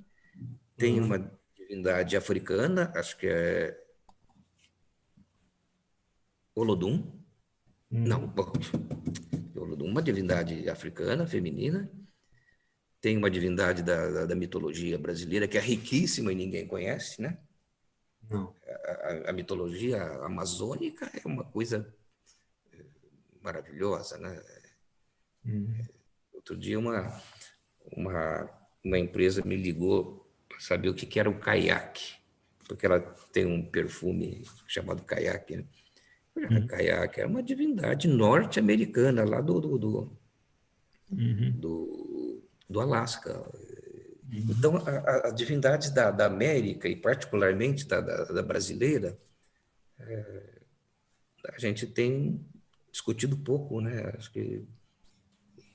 tem uma divindade africana, acho que é Olodum. Não, Olodum, uma divindade africana, feminina. Tem uma divindade da mitologia brasileira, que é riquíssima e ninguém conhece, né? Não. A mitologia amazônica é uma coisa maravilhosa, né? Outro dia uma empresa me ligou para saber o que era o caiaque, porque ela tem um perfume chamado caiaque, né? Caiaque é uma divindade norte-americana, lá do Alasca. Então, as divindades da América, e particularmente da brasileira, a gente tem discutido pouco, né? Acho que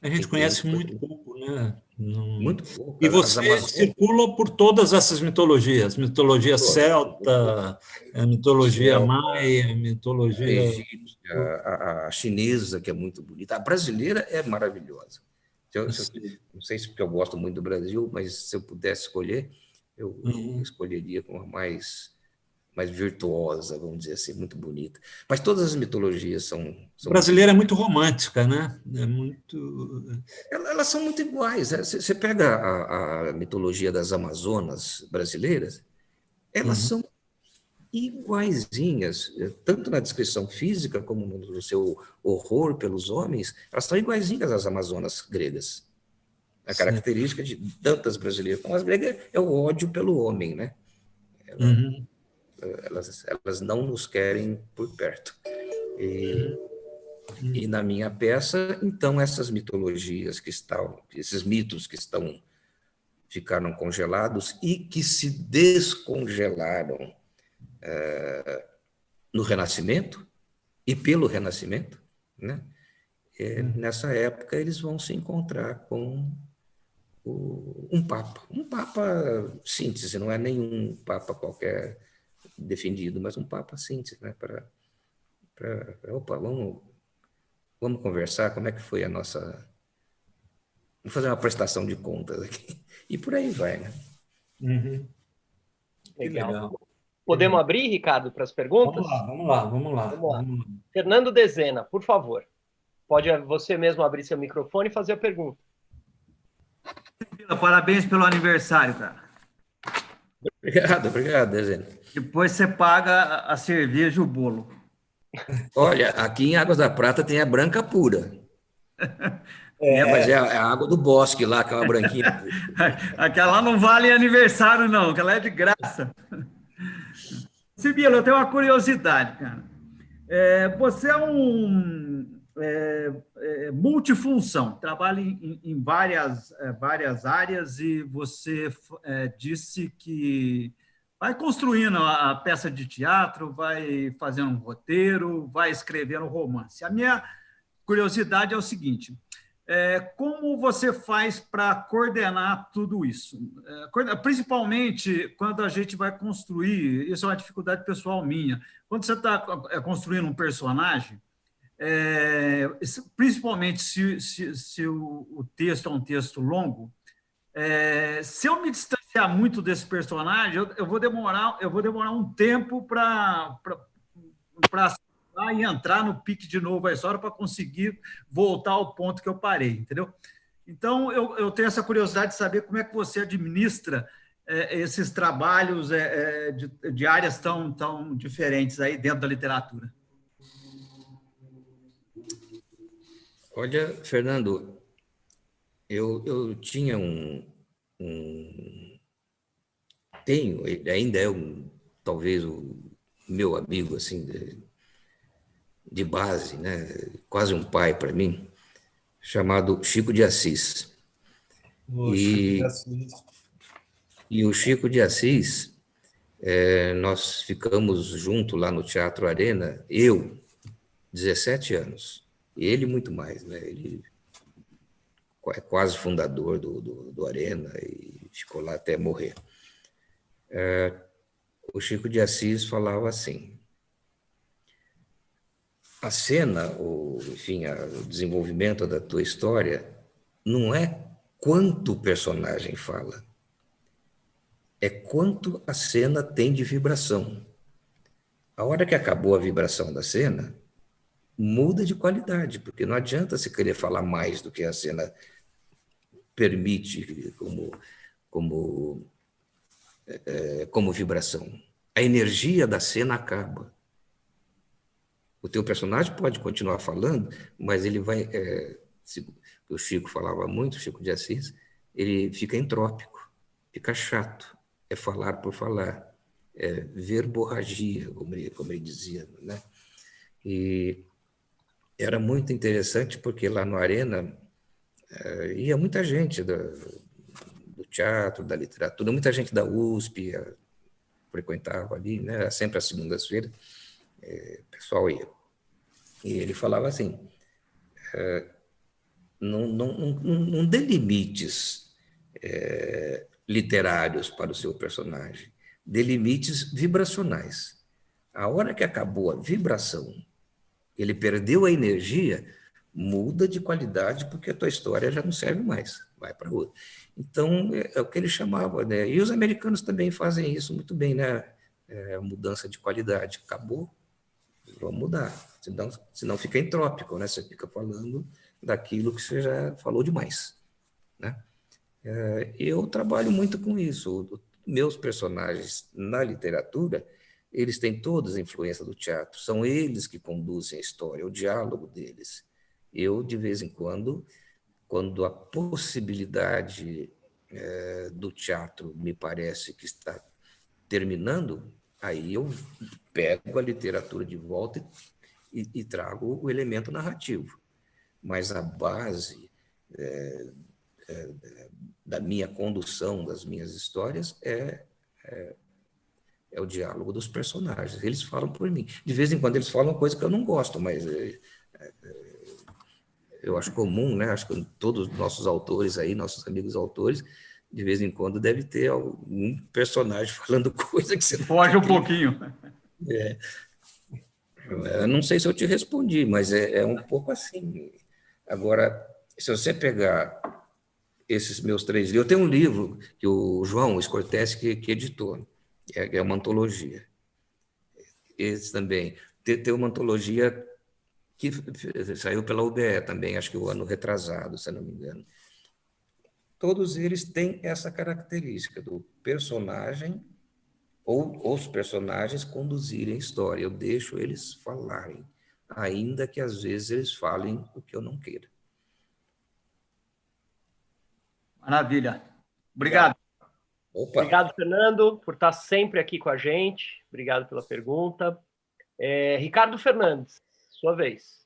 a gente conhece muito pouco, né? Muito pouco. E você circula por todas essas mitologias, mitologia celta, mitologia maia, mitologia egípcia, a chinesa, que é muito bonita. A brasileira é maravilhosa. Não sei se porque eu gosto muito do Brasil, mas se eu pudesse escolher, eu escolheria com a mais virtuosa, vamos dizer assim, muito bonita. Mas todas as mitologias são brasileira é muito romântica, né? Elas são muito iguais. Você pega a mitologia das Amazonas brasileiras, elas são iguaizinhas, tanto na descrição física como no seu horror pelos homens, elas são iguaizinhas às Amazonas gregas. A característica de tantas brasileiras como as gregas é o ódio pelo homem, né? Elas não nos querem por perto. E na minha peça, então, essas mitologias esses mitos que ficaram congelados e que se descongelaram no Renascimento e pelo Renascimento, né? Nessa época eles vão se encontrar com um papa síntese, não é nenhum papa qualquer defendido, mas um papa síntese, né? Opa, vamos conversar, como é que foi a nossa... Vamos fazer uma prestação de contas aqui. E por aí vai, né? Legal. Podemos abrir, Ricardo, para as perguntas? Vamos lá. Fernando Dezena, por favor. Pode você mesmo abrir seu microfone e fazer a pergunta. Parabéns pelo aniversário, cara. Obrigado, Dezena. Depois você paga a cerveja e o bolo. Olha, aqui em Águas da Prata tem a branca pura. Mas é a água do bosque lá, aquela branquinha pura. Aquela não vale aniversário, não, aquela é de graça. Sibila, eu tenho uma curiosidade, cara. Você é multifunção, trabalha em várias áreas e você disse que vai construindo a peça de teatro, vai fazendo um roteiro, vai escrevendo um romance. A minha curiosidade é o seguinte: como você faz para coordenar tudo isso? Principalmente quando a gente vai construir, isso é uma dificuldade pessoal minha, quando você está construindo um personagem, principalmente se o texto é um texto longo, se eu me distanciar muito desse personagem, eu vou demorar um tempo para e entrar no pique de novo a história para conseguir voltar ao ponto que eu parei, entendeu? Então, eu tenho essa curiosidade de saber como é que você administra esses trabalhos de áreas tão diferentes aí dentro da literatura. Olha, Fernando, eu tinha tenho, ele ainda é talvez o meu amigo assim de base, né? Quase um pai para mim, chamado Chico de Assis. E o Chico de Assis, nós ficamos juntos lá no Teatro Arena, eu, 17 anos, e ele muito mais, né? Ele é quase fundador do Arena e ficou lá até morrer. O Chico de Assis falava assim: a cena, enfim, o desenvolvimento da tua história não é quanto o personagem fala, é quanto a cena tem de vibração. A hora que acabou a vibração da cena, muda de qualidade, porque não adianta você querer falar mais do que a cena permite como vibração. A energia da cena acaba. O teu personagem pode continuar falando, mas ele vai... o Chico falava muito, o Chico de Assis, ele fica entrópico, fica chato, é falar por falar, é verborragia, como ele dizia, né? E era muito interessante porque lá no Arena ia muita gente do teatro, da literatura, muita gente da USP frequentava ali, né? Era sempre às segundas-feiras, o pessoal ia. E ele falava assim: não dê limites literários para o seu personagem, dê limites vibracionais. A hora que acabou a vibração, ele perdeu a energia, muda de qualidade, porque a tua história já não serve mais, vai para outra. Então, é o que ele chamava, né? E os americanos também fazem isso muito bem, né? A mudança de qualidade. Acabou, vamos mudar. Senão fica entrópico, né? Você fica falando daquilo que você já falou demais, né? Eu trabalho muito com isso. Meus personagens na literatura, eles têm todas a influência do teatro. São eles que conduzem a história, o diálogo deles. Eu, de vez em quando a possibilidade do teatro me parece que está terminando, aí eu pego a literatura de volta e trago o elemento narrativo. Mas a base da minha condução, das minhas histórias, é o diálogo dos personagens. Eles falam por mim. De vez em quando eles falam uma coisa que eu não gosto, mas eu acho comum, né? Acho que todos os nossos autores aí, nossos amigos autores, de vez em quando deve ter algum personagem falando coisa que você foge um pouquinho. Eu não sei se eu te respondi, mas é um pouco assim. Agora, se você pegar esses meus 3 livros, eu tenho um livro que o João Scortese que editou, é uma antologia. Esse também. Tem uma antologia que saiu pela UBE também, acho que o ano retrasado, se não me engano. Todos eles têm essa característica do personagem ou os personagens conduzirem a história. Eu deixo eles falarem, ainda que às vezes eles falem o que eu não queira. Maravilha. Obrigado. Opa! Obrigado, Fernando, por estar sempre aqui com a gente. Obrigado pela pergunta. Ricardo Fernandes, sua vez.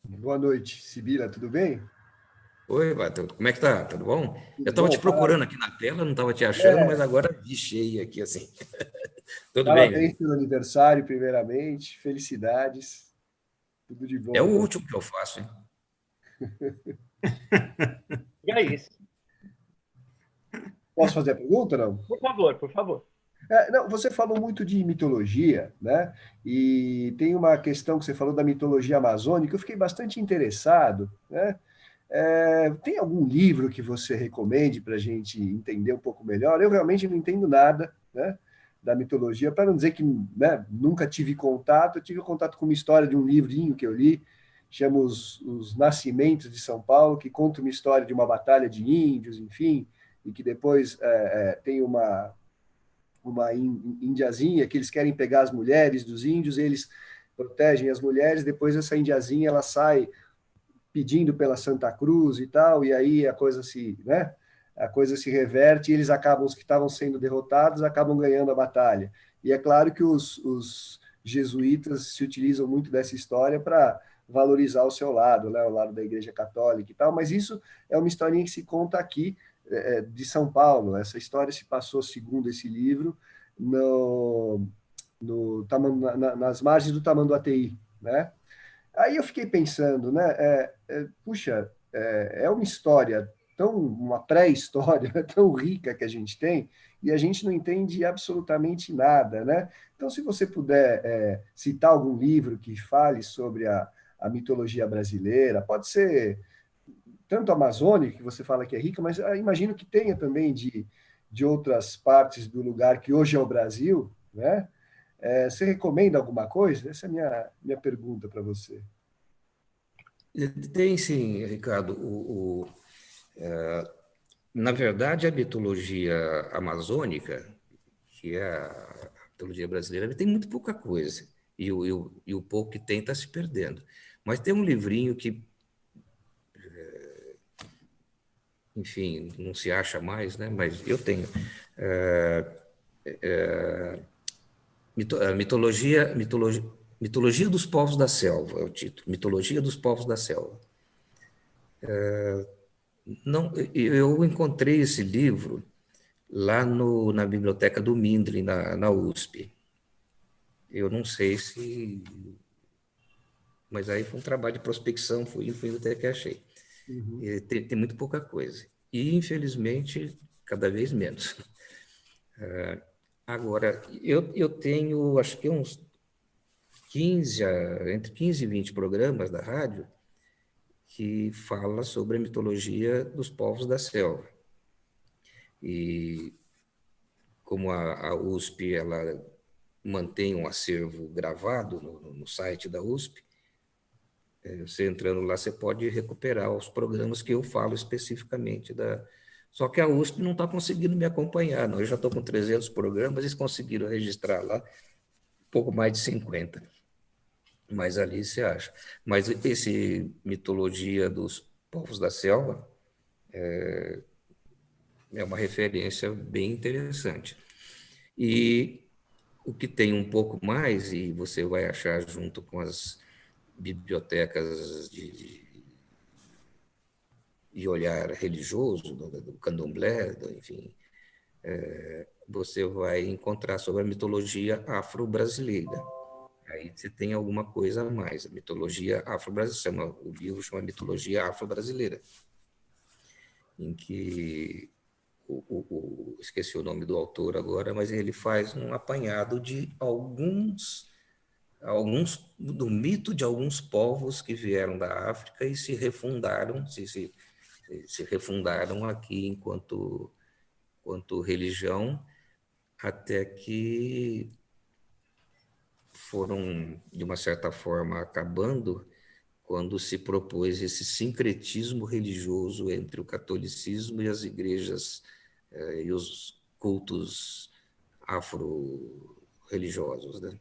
Boa noite, Sibila, tudo bem? Oi, Bato, como é que tá? Tudo bom? Eu Tudo estava te bom? procurando aqui na tela, não estava te achando, mas É, agora vi cheio aqui assim. Tudo bem, parabéns amigo? pelo aniversário, primeiramente. Felicidades. Tudo de É bom o aí. último que eu faço, hein? E é isso. Posso fazer a pergunta, não? Por favor, por favor. Não, você falou muito de mitologia, né? E tem uma questão que você falou da mitologia amazônica, eu fiquei bastante interessado, né? Tem algum livro que você recomende para a gente entender um pouco melhor? Eu realmente não entendo nada, né, da mitologia, para não dizer que, né, nunca tive contato. Eu tive contato com uma história de um livrinho que eu li, chama Os Nascimentos de São Paulo, que conta uma história de uma batalha de índios, enfim, e que depois tem uma indiazinha que eles querem pegar as mulheres dos índios, eles protegem as mulheres, depois essa indiazinha ela sai pedindo pela Santa Cruz e tal, e aí a coisa se, né, a coisa se reverte e eles acabam, os que estavam sendo derrotados, acabam ganhando a batalha. E é claro que os jesuítas se utilizam muito dessa história para valorizar o seu lado, né, o lado da Igreja Católica e tal, mas isso é uma historinha que se conta aqui de São Paulo. Essa história se passou, segundo esse livro, no, nas margens do Tamanduateí, né? Aí eu fiquei pensando, né? Puxa, é uma história tão, uma pré-história tão rica que a gente tem e a gente não entende absolutamente nada, né? Então, se você puder citar algum livro que fale sobre a mitologia brasileira, pode ser tanto a amazônica, que você fala que é rica, mas imagino que tenha também de outras partes do lugar que hoje é o Brasil, né? Você recomenda alguma coisa? Essa é a minha pergunta para você. Tem sim, Ricardo. Na verdade, a mitologia amazônica, que é a mitologia brasileira, tem muito pouca coisa. E o pouco que tem está se perdendo. Mas tem um livrinho que, enfim, não se acha mais, né? Mas eu tenho. Mitologia dos Povos da Selva é o título. Mitologia dos Povos da Selva. Não, eu encontrei esse livro lá na biblioteca do Mindre, na USP. Eu não sei se. Mas aí foi um trabalho de prospecção, fui indo até que achei. Uhum. E tem muito pouca coisa. E, infelizmente, cada vez menos. Agora, eu tenho, acho que uns 15, entre 15 e 20 programas da rádio que fala sobre a mitologia dos povos da selva. E como a USP ela mantém um acervo gravado no site da USP, você entrando lá, você pode recuperar os programas que eu falo especificamente da. Só que a USP não está conseguindo me acompanhar, não. Eu já estou com 300 programas, eles conseguiram registrar lá pouco mais de 50. Mas ali você acha. Mas esse mitologia dos povos da selva é uma referência bem interessante. E o que tem um pouco mais, e você vai achar junto com as bibliotecas de olhar religioso, do candomblé, enfim, você vai encontrar sobre a mitologia afro-brasileira. Aí você tem alguma coisa a mais. A mitologia afro-brasileira, o livro chama Mitologia Afro-Brasileira, em que esqueci o nome do autor agora, mas ele faz um apanhado de alguns do mito de alguns povos que vieram da África e se refundaram, se refundaram aqui enquanto religião, até que foram, de uma certa forma, acabando quando se propôs esse sincretismo religioso entre o catolicismo e as igrejas e os cultos afro-religiosos, né?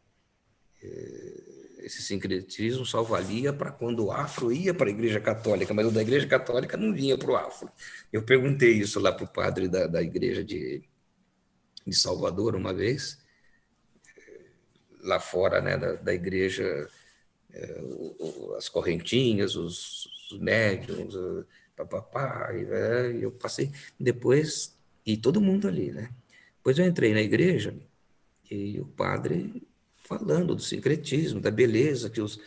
Esse sincretismo só valia para quando o afro ia para a Igreja Católica, mas o da Igreja Católica não vinha para o afro. Eu perguntei isso lá para o padre da Igreja de Salvador uma vez, lá fora, né, da igreja, as correntinhas, os médiuns, papapá, e eu passei depois, e todo mundo ali, né? Depois eu entrei na igreja e o padre falando do sincretismo, da beleza que os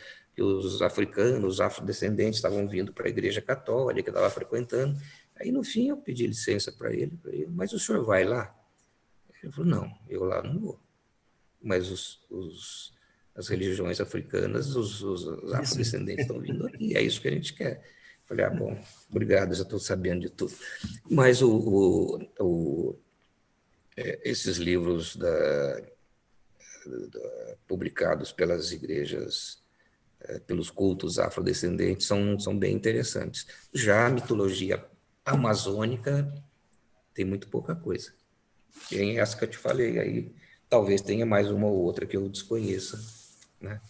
africanos, os afrodescendentes estavam vindo para a igreja católica, estava frequentando. Aí, no fim, eu pedi licença para ele, mas o senhor vai lá? Ele falou, não, eu lá não vou. Mas as religiões africanas, os afrodescendentes estão vindo aqui, é isso que a gente quer. Falei, bom, obrigado, já estou sabendo de tudo. Mas esses livros publicados pelas igrejas, pelos cultos afrodescendentes, são bem interessantes. Já a mitologia amazônica tem muito pouca coisa. Tem essa que eu te falei aí, talvez tenha mais uma ou outra que eu desconheça, né?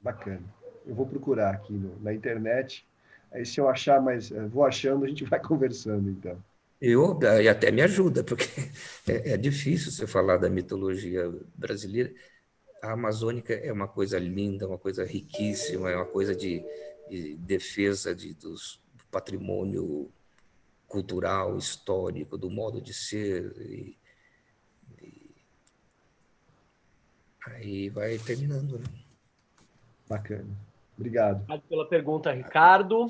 Bacana. Eu vou procurar aqui na internet. Aí, se eu achar, mas vou achando, a gente vai conversando, então. E até me ajuda, porque é difícil você falar da mitologia brasileira. A amazônica é uma coisa linda, uma coisa riquíssima, é uma coisa de defesa do patrimônio cultural, histórico, do modo de ser. Aí vai terminando, né? Bacana. Obrigado. Obrigado pela pergunta, Ricardo.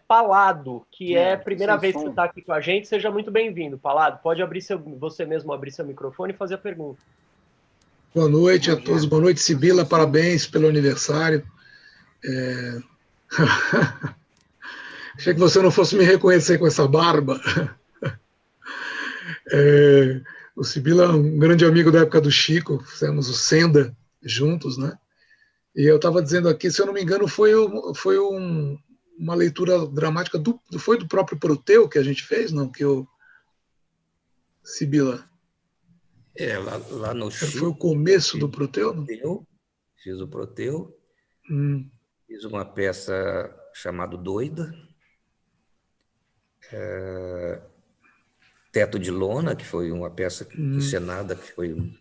Palado, que é a primeira vez que você está aqui com a gente, seja muito bem-vindo. Palado, pode você mesmo abrir seu microfone e fazer a pergunta. Boa noite a todos, boa noite, Sibila, parabéns pelo aniversário. Achei que você não fosse me reconhecer com essa barba. O Sibila é um grande amigo da época do Chico, fizemos o Senda juntos, né? E eu estava dizendo aqui, se eu não me engano, foi uma leitura dramática foi do próprio Proteu que a gente fez, não? Sibila. Lá no Chico. Foi o começo do Proteu, não? Fiz o Proteu. Fiz uma peça chamada Doida. Teto de Lona, que foi uma peça encenada, que foi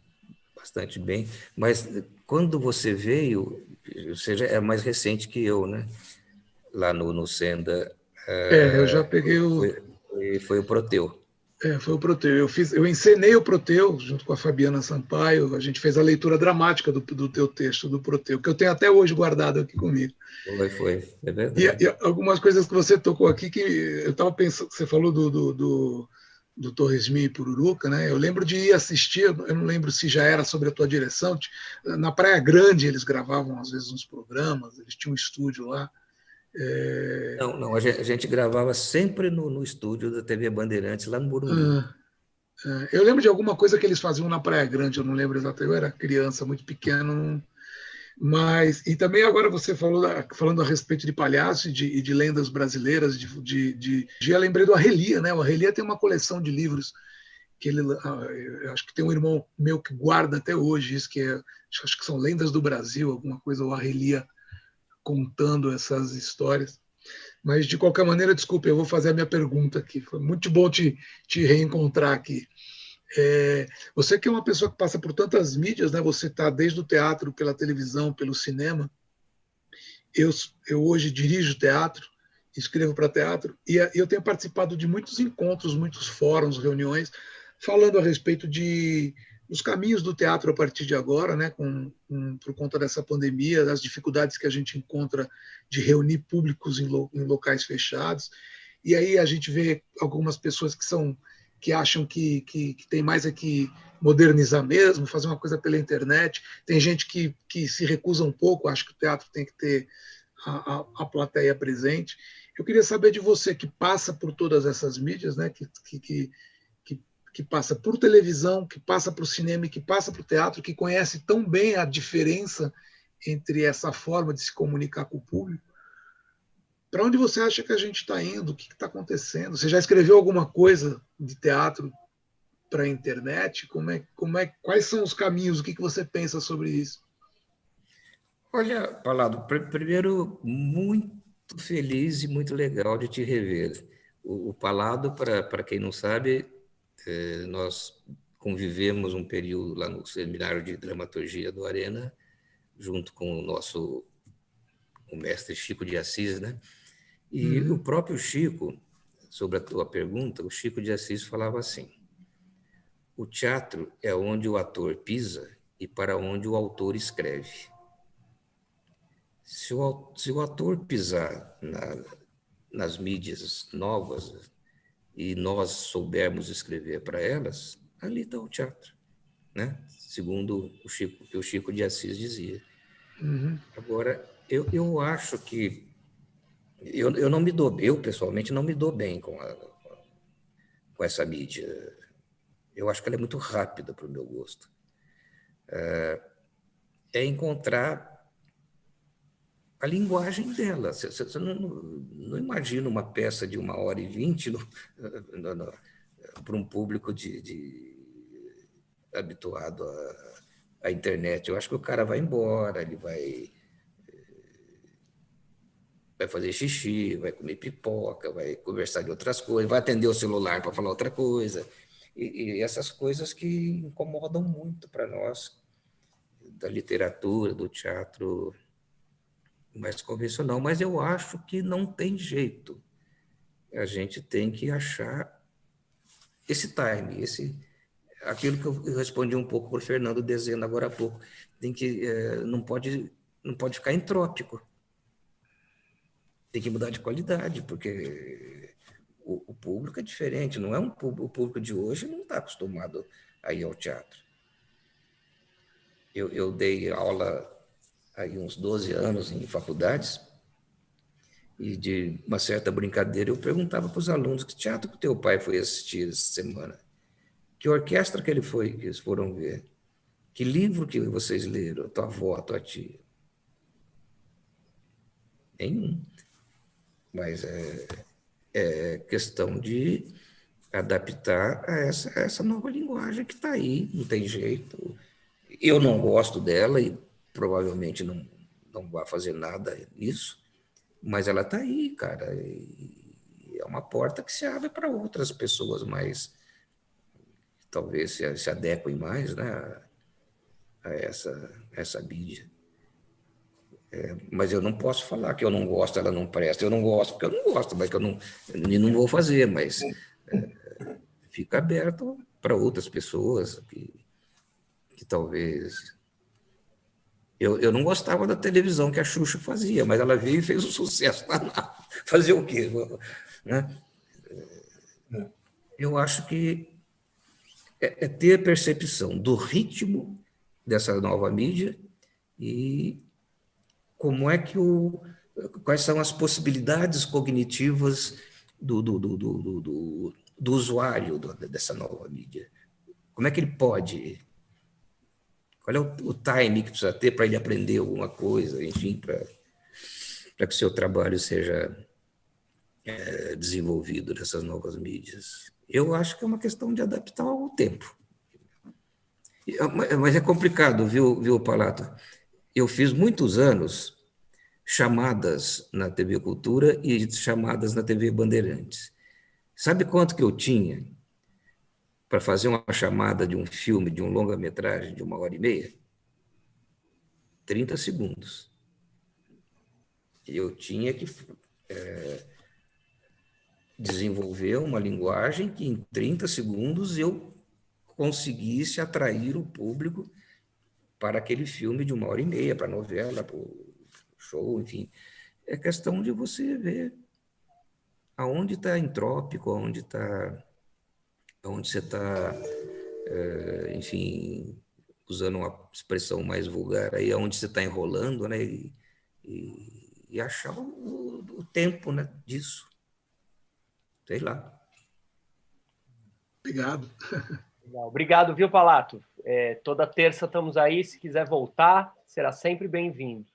bastante bem. Mas quando você veio, ou seja, é mais recente que eu, né? Lá no Senda. Eu já peguei Foi o Proteu. Foi o Proteu. Eu encenei o Proteu junto com a Fabiana Sampaio. A gente fez a leitura dramática do teu texto, do Proteu, que eu tenho até hoje guardado aqui comigo. Foi. É verdade. E algumas coisas que você tocou aqui, que eu estava pensando, você falou do Torresminho e Pururuca, né? Eu lembro de ir assistir, eu não lembro se já era sobre a tua direção, na Praia Grande eles gravavam às vezes uns programas, eles tinham um estúdio lá. Não, a gente gravava sempre no estúdio da TV Bandeirantes, lá no Morumbi. Eu lembro de alguma coisa que eles faziam na Praia Grande, eu não lembro exatamente, eu era criança, muito pequeno, mas... E também agora você falando a respeito de palhaço e de lendas brasileiras, eu lembrei do Arrelia, né? O Arrelia tem uma coleção de livros que eu acho que tem um irmão meu que guarda até hoje isso, acho que são lendas do Brasil, alguma coisa, o Arrelia contando essas histórias. Mas, de qualquer maneira, desculpe, eu vou fazer a minha pergunta aqui. Foi muito bom te reencontrar aqui. Você que é uma pessoa que passa por tantas mídias, né? Você está desde o teatro, pela televisão, pelo cinema. Eu hoje dirijo teatro, escrevo para teatro, e eu tenho participado de muitos encontros, muitos fóruns, reuniões, falando a respeito dos caminhos do teatro a partir de agora, né, por conta dessa pandemia, das dificuldades que a gente encontra de reunir públicos em locais fechados. E aí a gente vê algumas pessoas que acham que tem mais que modernizar mesmo, fazer uma coisa pela internet. Tem gente que se recusa um pouco, acha que o teatro tem que ter a plateia presente. Eu queria saber de você, que passa por todas essas mídias, né, que passa por televisão, que passa para o cinema e que passa para o teatro, que conhece tão bem a diferença entre essa forma de se comunicar com o público. Para onde você acha que a gente está indo? O que está acontecendo? Você já escreveu alguma coisa de teatro para a internet? Quais são os caminhos? O que você pensa sobre isso? Olha, Palado, primeiro, muito feliz e muito legal de te rever. O Palado, para quem não sabe, nós convivemos um período lá no Seminário de Dramaturgia do Arena, junto com o mestre Chico de Assis, né? E o próprio Chico, sobre a tua pergunta, o Chico de Assis falava assim: o teatro é onde o ator pisa e para onde o autor escreve. Se o ator pisar nas mídias novas e nós soubermos escrever para elas, ali está o teatro, né? Segundo o Chico de Assis dizia. Agora, eu acho que eu não me dou, eu pessoalmente não me dou bem com essa mídia. Eu acho que ela é muito rápida para o meu gosto. É encontrar a linguagem dela. Você não imagina uma peça de 1h20 para um público habituado à internet. Eu acho que o cara vai embora, ele vai fazer xixi, vai comer pipoca, vai conversar de outras coisas, vai atender o celular para falar outra coisa. E essas coisas que incomodam muito para nós, da literatura, do teatro mais convencional. Mas eu acho que não tem jeito. A gente tem que achar esse time, aquilo que eu respondi um pouco para o Fernando Dezena agora há pouco. Não pode ficar entrópico. Tem que mudar de qualidade, porque o público é diferente, não é o público de hoje não está acostumado a ir ao teatro. Eu dei aula aí uns 12 anos em faculdades, e de uma certa brincadeira eu perguntava para os alunos: que teatro que teu pai foi assistir essa semana? Que orquestra que eles foram ver? Que livro que vocês leram? Tua avó, tua tia? Nenhum. Mas é questão de adaptar a essa nova linguagem que está aí, não tem jeito. Eu não gosto dela e provavelmente não vai fazer nada nisso, mas ela está aí, cara. E é uma porta que se abre para outras pessoas mais, talvez se adequem mais, né, a essa mídia. Mas eu não posso falar que eu não gosto, ela não presta. Eu não gosto porque eu não gosto, mas que eu não vou fazer, mas fica aberto para outras pessoas que talvez... Eu não gostava da televisão que a Xuxa fazia, mas ela veio e fez um sucesso. Fazer o quê? Né? Eu acho que é ter percepção do ritmo dessa nova mídia e como é que quais são as possibilidades cognitivas do usuário dessa nova mídia. Como é que ele pode... Qual é o time que precisa ter para ele aprender alguma coisa, enfim, para que o seu trabalho seja desenvolvido nessas novas mídias. Eu acho que é uma questão de adaptar ao tempo. Mas é complicado, viu, Palato? Eu fiz muitos anos chamadas na TV Cultura e chamadas na TV Bandeirantes. Sabe quanto que eu tinha para fazer uma chamada de um filme, de um longa-metragem de 1h30? 30 segundos. Eu tinha que desenvolver uma linguagem que em 30 segundos eu conseguisse atrair o público para aquele filme de 1h30, para a novela, para o show, enfim. É questão de você ver aonde está entrópico, aonde você está, enfim, usando uma expressão mais vulgar, aí aonde você está enrolando, né? E achar o tempo, né, disso. Sei lá. Obrigado. Obrigado, viu, Palato? Toda terça estamos aí. Se quiser voltar, será sempre bem-vindo.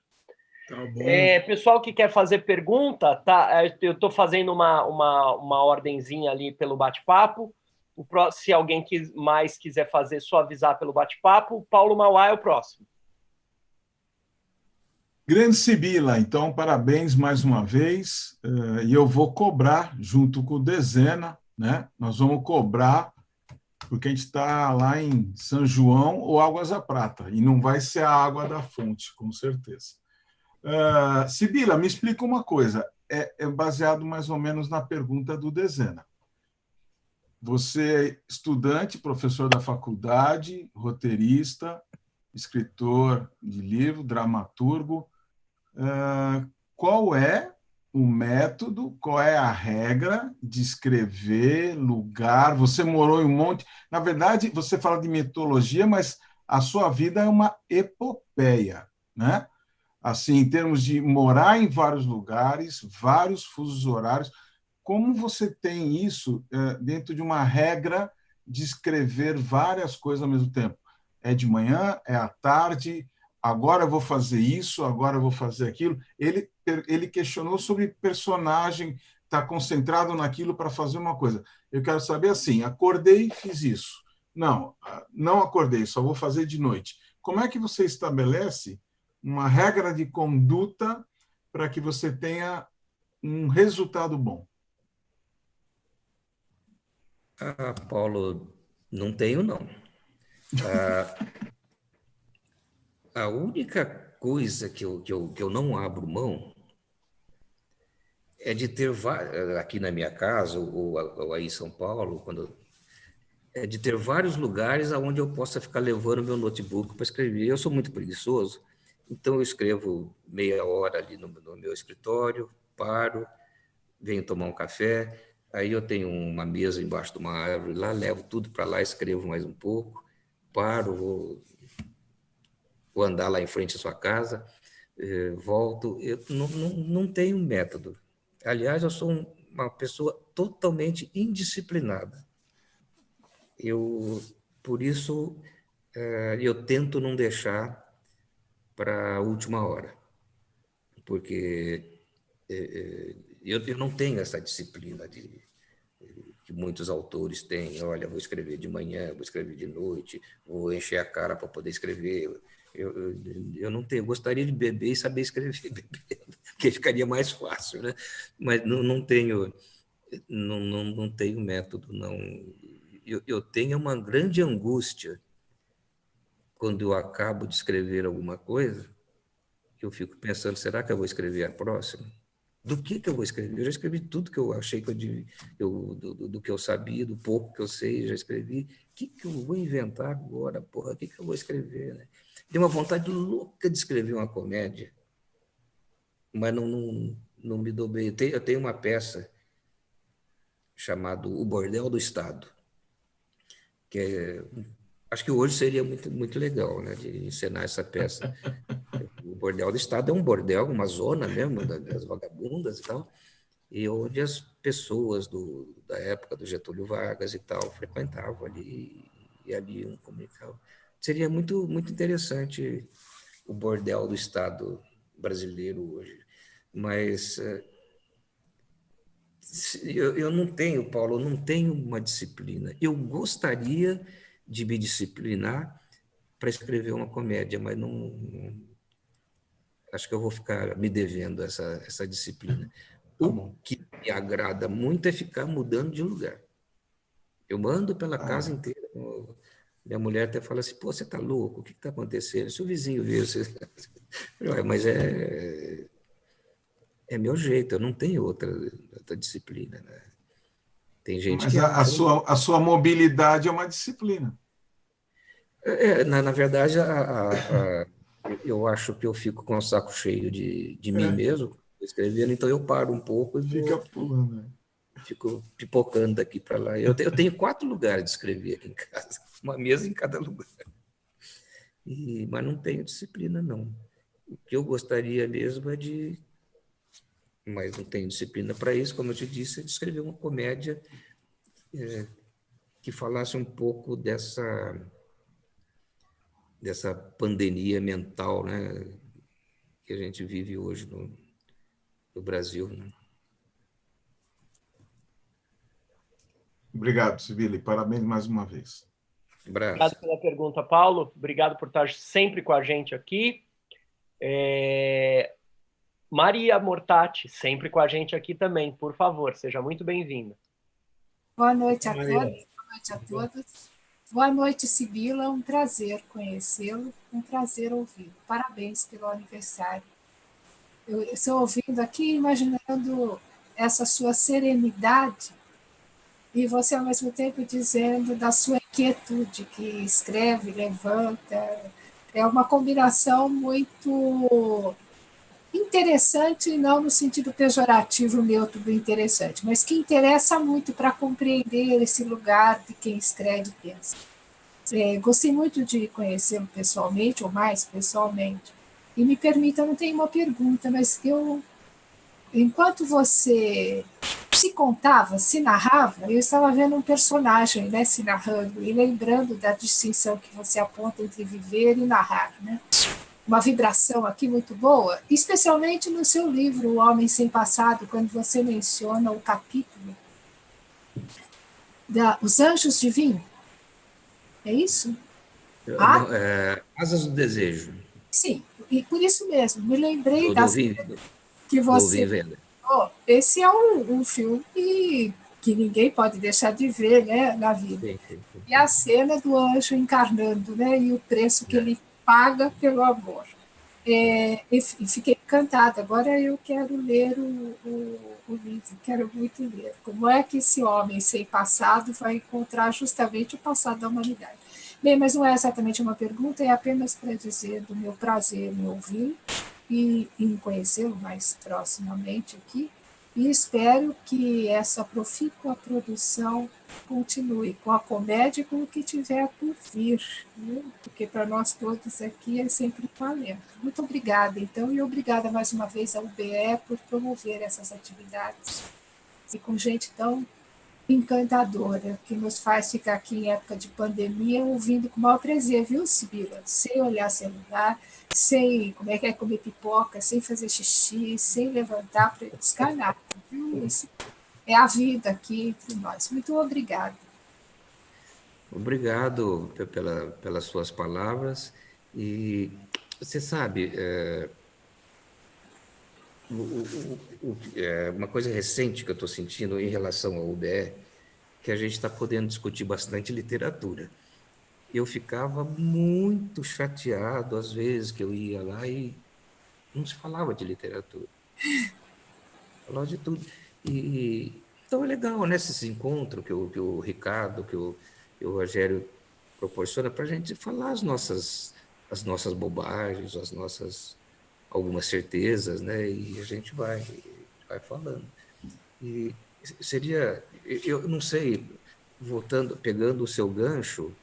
Tá bom. Pessoal que quer fazer pergunta, tá? Eu estou fazendo uma ordenzinha ali pelo bate-papo. Se alguém mais quiser fazer, só avisar pelo bate-papo. O Paulo Mauá é o próximo. Grande Sibila, então, parabéns mais uma vez. E eu vou cobrar, junto com o Dezena, né? Nós vamos cobrar, porque a gente está lá em São João ou Águas da Prata, e não vai ser a água da fonte, com certeza. Sibila, me explica uma coisa, é baseado mais ou menos na pergunta do Dezena. Você é estudante, professor da faculdade, roteirista, escritor de livro, dramaturgo. Qual é o método, qual é a regra de escrever, lugar? Você morou em um monte... Na verdade, você fala de mitologia, mas a sua vida é uma epopeia, né? Assim, em termos de morar em vários lugares, vários fusos horários. Como você tem isso dentro de uma regra de escrever várias coisas ao mesmo tempo? É de manhã, é à tarde, agora eu vou fazer isso, agora eu vou fazer aquilo. Ele questionou sobre personagem, estar concentrado naquilo para fazer uma coisa. Eu quero saber assim, acordei e fiz isso. Não acordei, só vou fazer de noite. Como é que você estabelece uma regra de conduta para que você tenha um resultado bom? Paulo, não tenho, não. A única coisa que eu não abro mão é de ter, aqui na minha casa, ou aí em São Paulo, é de ter vários lugares onde eu possa ficar levando meu notebook para escrever. Eu sou muito preguiçoso, então eu escrevo meia hora ali no meu escritório, paro, venho tomar um café, aí eu tenho uma mesa embaixo de uma árvore lá, levo tudo para lá, escrevo mais um pouco, paro, vou andar lá em frente à sua casa, volto. Eu não tenho método. Aliás, eu sou uma pessoa totalmente indisciplinada. Por isso, eu tento não deixar para a última hora, porque eu não tenho essa disciplina que muitos autores têm. Olha, vou escrever de manhã, vou escrever de noite, vou encher a cara para poder escrever. Eu não tenho. Eu gostaria de beber e saber escrever bebendo, que ficaria mais fácil, né? Mas não tenho método, não. Eu tenho uma grande angústia quando eu acabo de escrever alguma coisa, eu fico pensando, será que eu vou escrever a próxima? Do que eu vou escrever? Eu já escrevi tudo que eu achei do que eu sabia, do pouco que eu sei, já escrevi. O que eu vou inventar agora, porra? O que eu vou escrever, né? Tenho uma vontade louca de escrever uma comédia, mas não me dou bem. Eu tenho uma peça chamada O Bordel do Estado, que acho que hoje seria muito, muito legal, né, de encenar essa peça. O Bordel do Estado é um bordel, uma zona mesmo, das vagabundas e tal, e onde as pessoas da época do Getúlio Vargas e tal frequentavam ali, e ali um comunicava. Seria muito, muito interessante o Bordel do Estado brasileiro hoje, mas eu não tenho, Paulo, eu não tenho uma disciplina. Eu gostaria de me disciplinar para escrever uma comédia, mas acho que eu vou ficar me devendo essa disciplina. O que me agrada muito é ficar mudando de lugar. Eu ando pela casa inteira. Minha mulher até fala assim, pô, você está louco? O que está acontecendo? Se o vizinho ver, você... Mas é meu jeito, eu não tenho outra disciplina, né? Tem gente Mas que... a sua mobilidade é uma disciplina. Na verdade, eu acho que eu fico com o saco cheio de mim mesmo, escrevendo, então eu paro um pouco e Fica pulando, né? fico pipocando daqui para lá. Eu tenho 4 lugares de escrever aqui em casa, uma mesa em cada lugar. Mas não tenho disciplina, não. O que eu gostaria mesmo é mas não tenho disciplina para isso, como eu te disse, é de escrever uma comédia que falasse um pouco dessa pandemia mental, né, que a gente vive hoje no Brasil, né? Obrigado, Sibila, e parabéns mais uma vez. Abraço. Obrigado pela pergunta, Paulo. Obrigado por estar sempre com a gente aqui. Maria Mortati, sempre com a gente aqui também. Por favor, seja muito bem-vinda. Boa noite a todos, Maria. boa noite a todas. Boa noite, Sibila. Um prazer conhecê-lo, um prazer ouvi-lo. Parabéns pelo aniversário. Eu estou ouvindo aqui, imaginando essa sua serenidade e você, ao mesmo tempo, dizendo da sua inquietude, que escreve, levanta. É uma combinação muito interessante, não no sentido pejorativo, neutro do interessante, mas que interessa muito para compreender esse lugar de quem escreve e pensa. Gostei muito de conhecê-lo pessoalmente, ou mais pessoalmente. E me permita, eu não tenho uma pergunta, mas enquanto você se contava, se narrava, eu estava vendo um personagem, né, se narrando e lembrando da distinção que você aponta entre viver e narrar, né? Uma vibração aqui muito boa, especialmente no seu livro O Homem Sem Passado, quando você menciona o capítulo Os Anjos de Vinho. É isso? Asas do Desejo. Sim, e por isso mesmo, me lembrei Do vinho, que você... Venda. Esse é um filme que ninguém pode deixar de ver, né, na vida. Sim. E a cena do anjo encarnando, né, e o preço que ele paga pelo amor. E fiquei encantada. Agora eu quero ler o livro, quero muito ler. Como é que esse homem sem passado vai encontrar justamente o passado da humanidade? Bem, mas não é exatamente uma pergunta, é apenas para dizer do meu prazer em ouvi-lo e em conhecê-lo mais proximamente aqui. E espero que essa profícua produção continue com a comédia e com o que tiver por vir, né? Porque para nós todos aqui é sempre um alento. Muito obrigada, então, e obrigada mais uma vez ao UBE por promover essas atividades e com gente tão encantadora, que nos faz ficar aqui em época de pandemia ouvindo com o maior prazer, viu, Sibila? Sem olhar celular, sem comer pipoca, sem fazer xixi, sem levantar para buscar nada, viu? Isso é a vida aqui entre nós. Muito obrigada. Obrigado pelas suas palavras. E você sabe, uma coisa recente que eu estou sentindo em relação ao UBE, que a gente está podendo discutir bastante literatura. Eu ficava muito chateado, às vezes, que eu ia lá e não se falava de literatura. Falava de tudo. Então é legal, né, esses encontros que o Ricardo, que o Rogério proporciona para a gente falar as nossas bobagens, algumas certezas, né? E a gente vai falando. E seria, eu não sei, pegando o seu gancho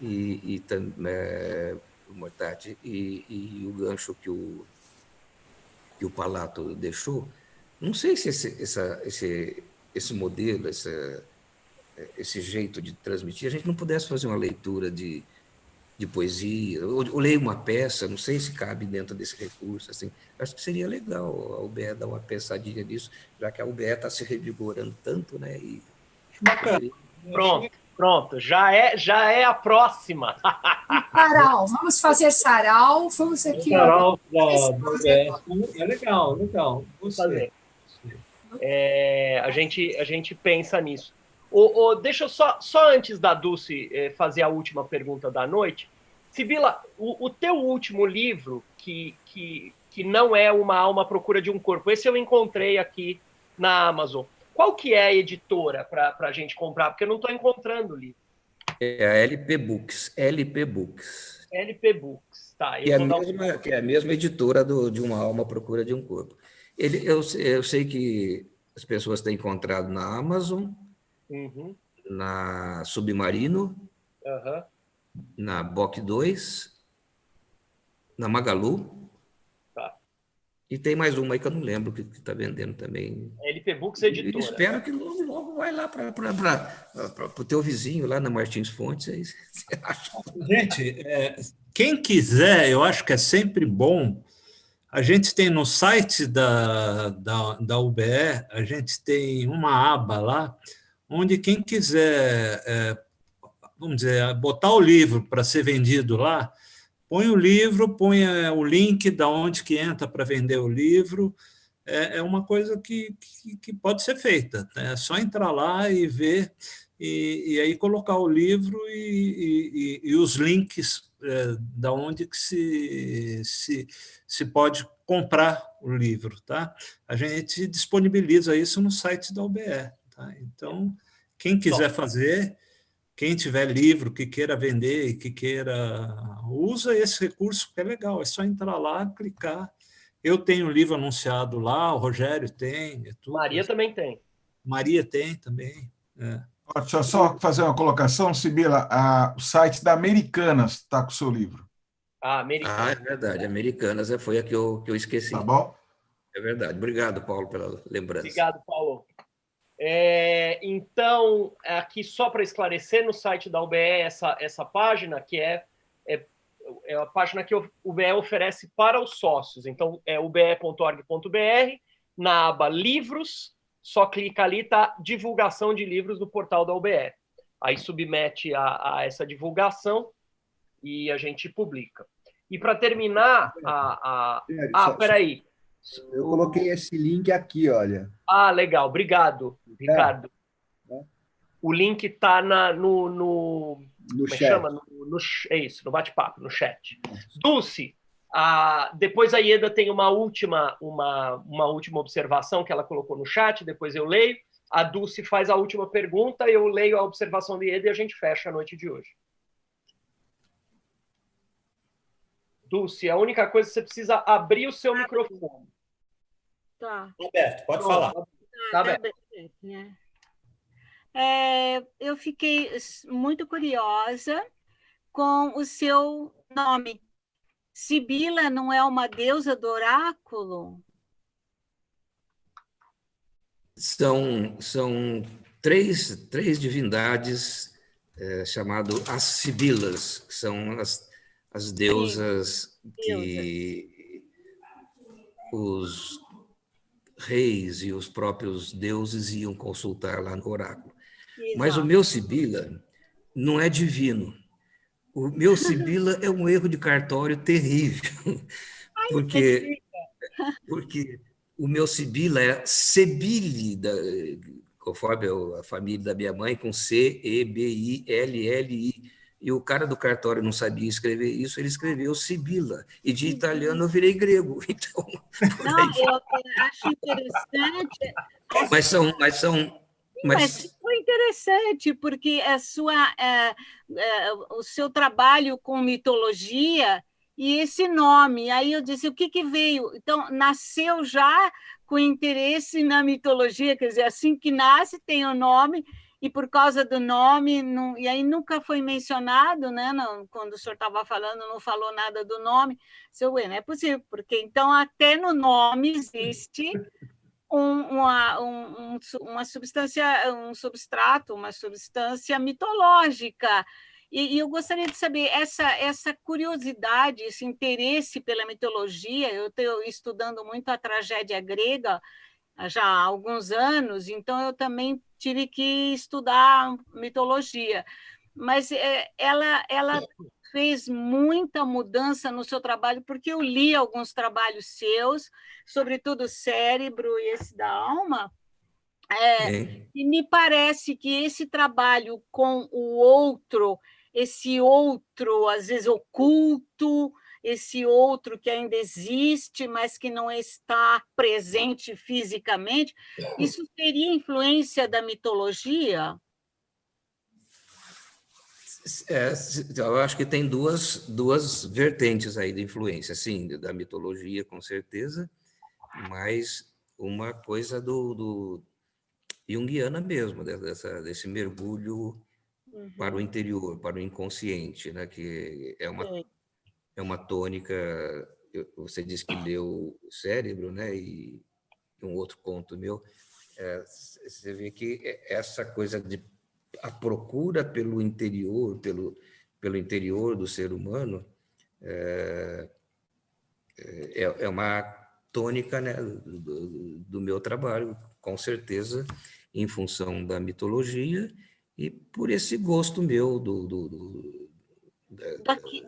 o Mortati, e o gancho que o Palato deixou, não sei se esse modelo, esse jeito de transmitir, a gente não pudesse fazer uma leitura de poesia, ou ler uma peça, não sei se cabe dentro desse recurso, assim. Acho que seria legal a UBE dar uma pensadinha nisso, já que a UBE está se revigorando tanto, né? Bacana. Pronto, já é a próxima. Sarau, vamos fazer sarau, vamos aqui. Sarau da UBE. É legal. Vamos fazer. A gente pensa nisso. Deixa eu só antes da Dulce fazer a última pergunta da noite. Sibila, o teu último livro, que não é Uma Alma à Procura de um Corpo, esse eu encontrei aqui na Amazon. Qual que é a editora para a gente comprar? Porque eu não estou encontrando o livro. É a LP Books. LP Books. LP Books, tá. Que é a mesma editora de Uma Alma à Procura de um Corpo. Eu sei que as pessoas têm encontrado na Amazon, na Submarino, na Boc 2, na Magalu, tá, E tem mais uma aí que eu não lembro, que está vendendo também. LP Books E Editora. espero que logo, logo vai lá para o teu vizinho, lá na Martins Fontes. Aí você acha. Gente, quem quiser, eu acho que é sempre bom. A gente tem no site da UBE, a gente tem uma aba lá, onde quem quiser, vamos dizer, botar o livro para ser vendido lá, põe o livro, põe o link da onde que entra para vender o livro. É uma coisa que pode ser feita. Né? É só entrar lá e ver, e aí colocar o livro e os links da onde que se pode comprar o livro. Tá? A gente disponibiliza isso no site da UBE. Tá? Então, quem quiser fazer, quem tiver livro que queira vender e que queira, usa esse recurso, que é legal. É só entrar lá, clicar. Eu tenho o livro anunciado lá, o Rogério tem. Tudo. Maria também tem. Maria tem também. Deixa eu só fazer uma colocação, Sibila. O site da Americanas está com o seu livro. Americanas. É verdade. Americanas foi a que eu esqueci. Tá bom? É verdade. Obrigado, Paulo, pela lembrança. Obrigado, Paulo. Então, aqui só para esclarecer, no site da UBE, essa página, que é a página que o UBE oferece para os sócios. Então, é ube.org.br, na aba Livros, só clica ali, tá divulgação de livros do portal da UBE. Aí submete a essa divulgação e a gente publica. E para terminar, peraí. Eu coloquei esse link aqui, olha. Legal. Obrigado, Ricardo. O link está no chat. Chama? É isso, no bate-papo, no chat. Dulce, depois a Ieda tem uma última observação que ela colocou no chat, depois eu leio. A Dulce faz a última pergunta, eu leio a observação da Ieda e a gente fecha a noite de hoje. Dulce, a única coisa é que você precisa abrir o seu microfone. Tá. Roberto, pode falar. Tá aberto. Eu fiquei muito curiosa com o seu nome. Sibila não é uma deusa do oráculo? São três divindades chamadas as Sibilas, que são as deusas que os reis e os próprios deuses iam consultar lá no oráculo. Exato. Mas o meu Sibila não é divino. O meu Sibila é um erro de cartório terrível, porque o meu Sibila é Sebille, conforme a família da minha mãe, com C-E-B-I-L-L-I. E o cara do cartório não sabia escrever isso, ele escreveu Sibila. E de italiano eu virei grego. Então, eu acho interessante. Mas foi interessante, porque o seu trabalho com mitologia e esse nome. Aí eu disse, o que veio? Então, nasceu já com interesse na mitologia, quer dizer, assim que nasce tem o nome, e por causa do nome, e aí nunca foi mencionado, né? Não, quando o senhor estava falando, não falou nada do nome. Não é possível, porque então até no nome existe uma substância, um substrato, uma substância mitológica. E eu gostaria de saber essa curiosidade, esse interesse pela mitologia. Eu estou estudando muito a tragédia grega já há alguns anos, então eu também tive que estudar mitologia. Mas ela fez muita mudança no seu trabalho, porque eu li alguns trabalhos seus, sobretudo o Cérebro e esse da Alma, e me parece que esse trabalho com o outro, esse outro, às vezes, oculto, esse outro que ainda existe, mas que não está presente fisicamente, isso teria influência da mitologia? Eu acho que tem duas vertentes aí de influência, sim, da mitologia, com certeza, mas uma coisa do junguiana mesmo, desse mergulho para o interior, para o inconsciente, né, que é uma tônica você disse que leu O Cérebro, né? E um outro conto meu. Você vê que essa coisa de a procura pelo interior, pelo interior do ser humano, é uma tônica, né, do meu trabalho, com certeza, em função da mitologia e por esse gosto meu do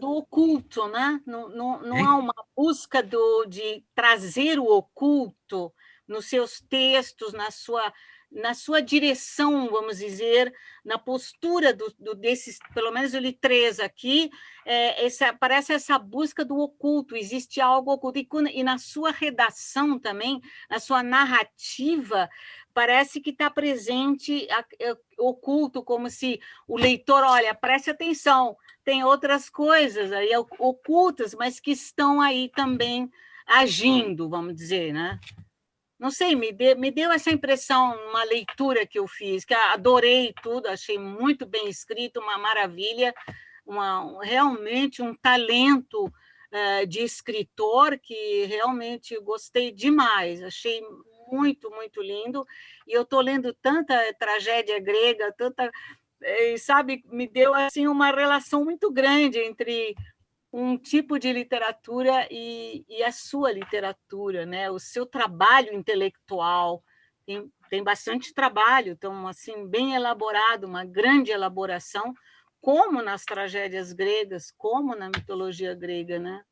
oculto, né? Não há uma busca de trazer o oculto nos seus textos, na sua direção, vamos dizer, na postura desses, pelo menos eu li 3 aqui, parece essa busca do oculto, existe algo oculto, e na sua redação também, na sua narrativa, parece que está presente oculto, como se o leitor, olha, preste atenção, tem outras coisas aí ocultas, mas que estão aí também agindo, vamos dizer, né? Não sei, me deu essa impressão, uma leitura que eu fiz, que adorei tudo, achei muito bem escrito, uma maravilha, realmente um talento de escritor que realmente gostei demais, achei muito, muito lindo, e eu estou lendo tanta tragédia grega, sabe, me deu assim uma relação muito grande entre um tipo de literatura e a sua literatura, né? O seu trabalho intelectual. Tem bastante trabalho, então, assim, bem elaborado, uma grande elaboração, como nas tragédias gregas, como na mitologia grega, né?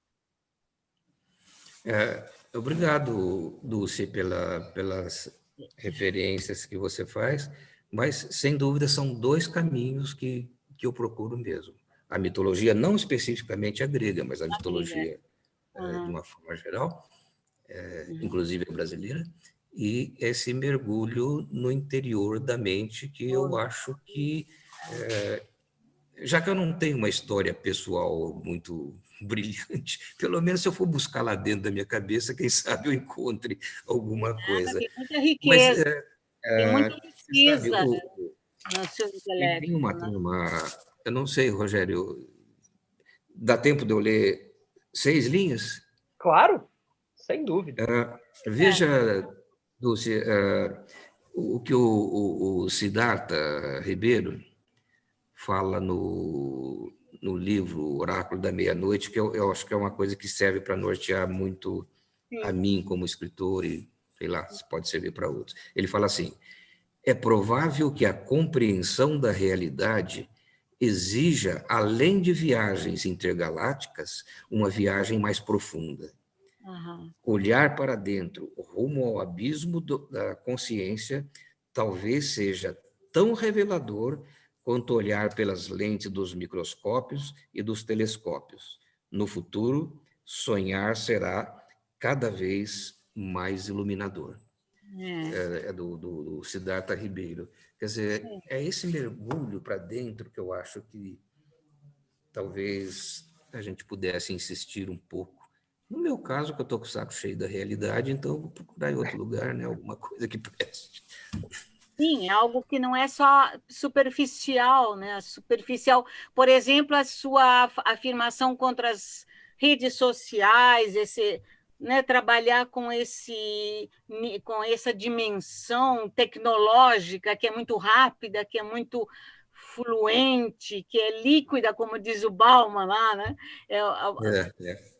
Obrigado, Dulce, pelas referências que você faz, mas, sem dúvida, são 2 caminhos que eu procuro mesmo. A mitologia, não especificamente a grega, mas a mitologia de uma forma geral, inclusive a brasileira, e esse mergulho no interior da mente, que eu acho que, já que eu não tenho uma história pessoal muito brilhante, pelo menos se eu for buscar lá dentro da minha cabeça, quem sabe eu encontre alguma coisa. Tem muita riqueza, tem muita riqueza, sabe, no seu intelecto. Tem uma... Eu não sei, Rogério, dá tempo de eu ler 6 linhas? Claro, sem dúvida. Veja, Dulce, o que o Siddhartha Ribeiro fala no livro Oráculo da Meia-Noite, que eu acho que é uma coisa que serve para nortear muito a mim como escritor e, sei lá, pode servir para outros. Ele fala assim: é provável que a compreensão da realidade exija, além de viagens intergalácticas, uma viagem mais profunda. Olhar para dentro, rumo ao abismo da consciência, talvez seja tão revelador quanto olhar pelas lentes dos microscópios e dos telescópios. No futuro, sonhar será cada vez mais iluminador. É do Siddhartha Ribeiro. Quer dizer, é esse mergulho para dentro que eu acho que talvez a gente pudesse insistir um pouco. No meu caso, que eu estou com o saco cheio da realidade, então eu vou procurar em outro lugar, né, alguma coisa que preste. Sim, é algo que não é só superficial, né? Superficial, por exemplo, a sua afirmação contra as redes sociais, né, trabalhar com essa dimensão tecnológica que é muito rápida, que é muito fluente, que é líquida, como diz o Bauman lá, né?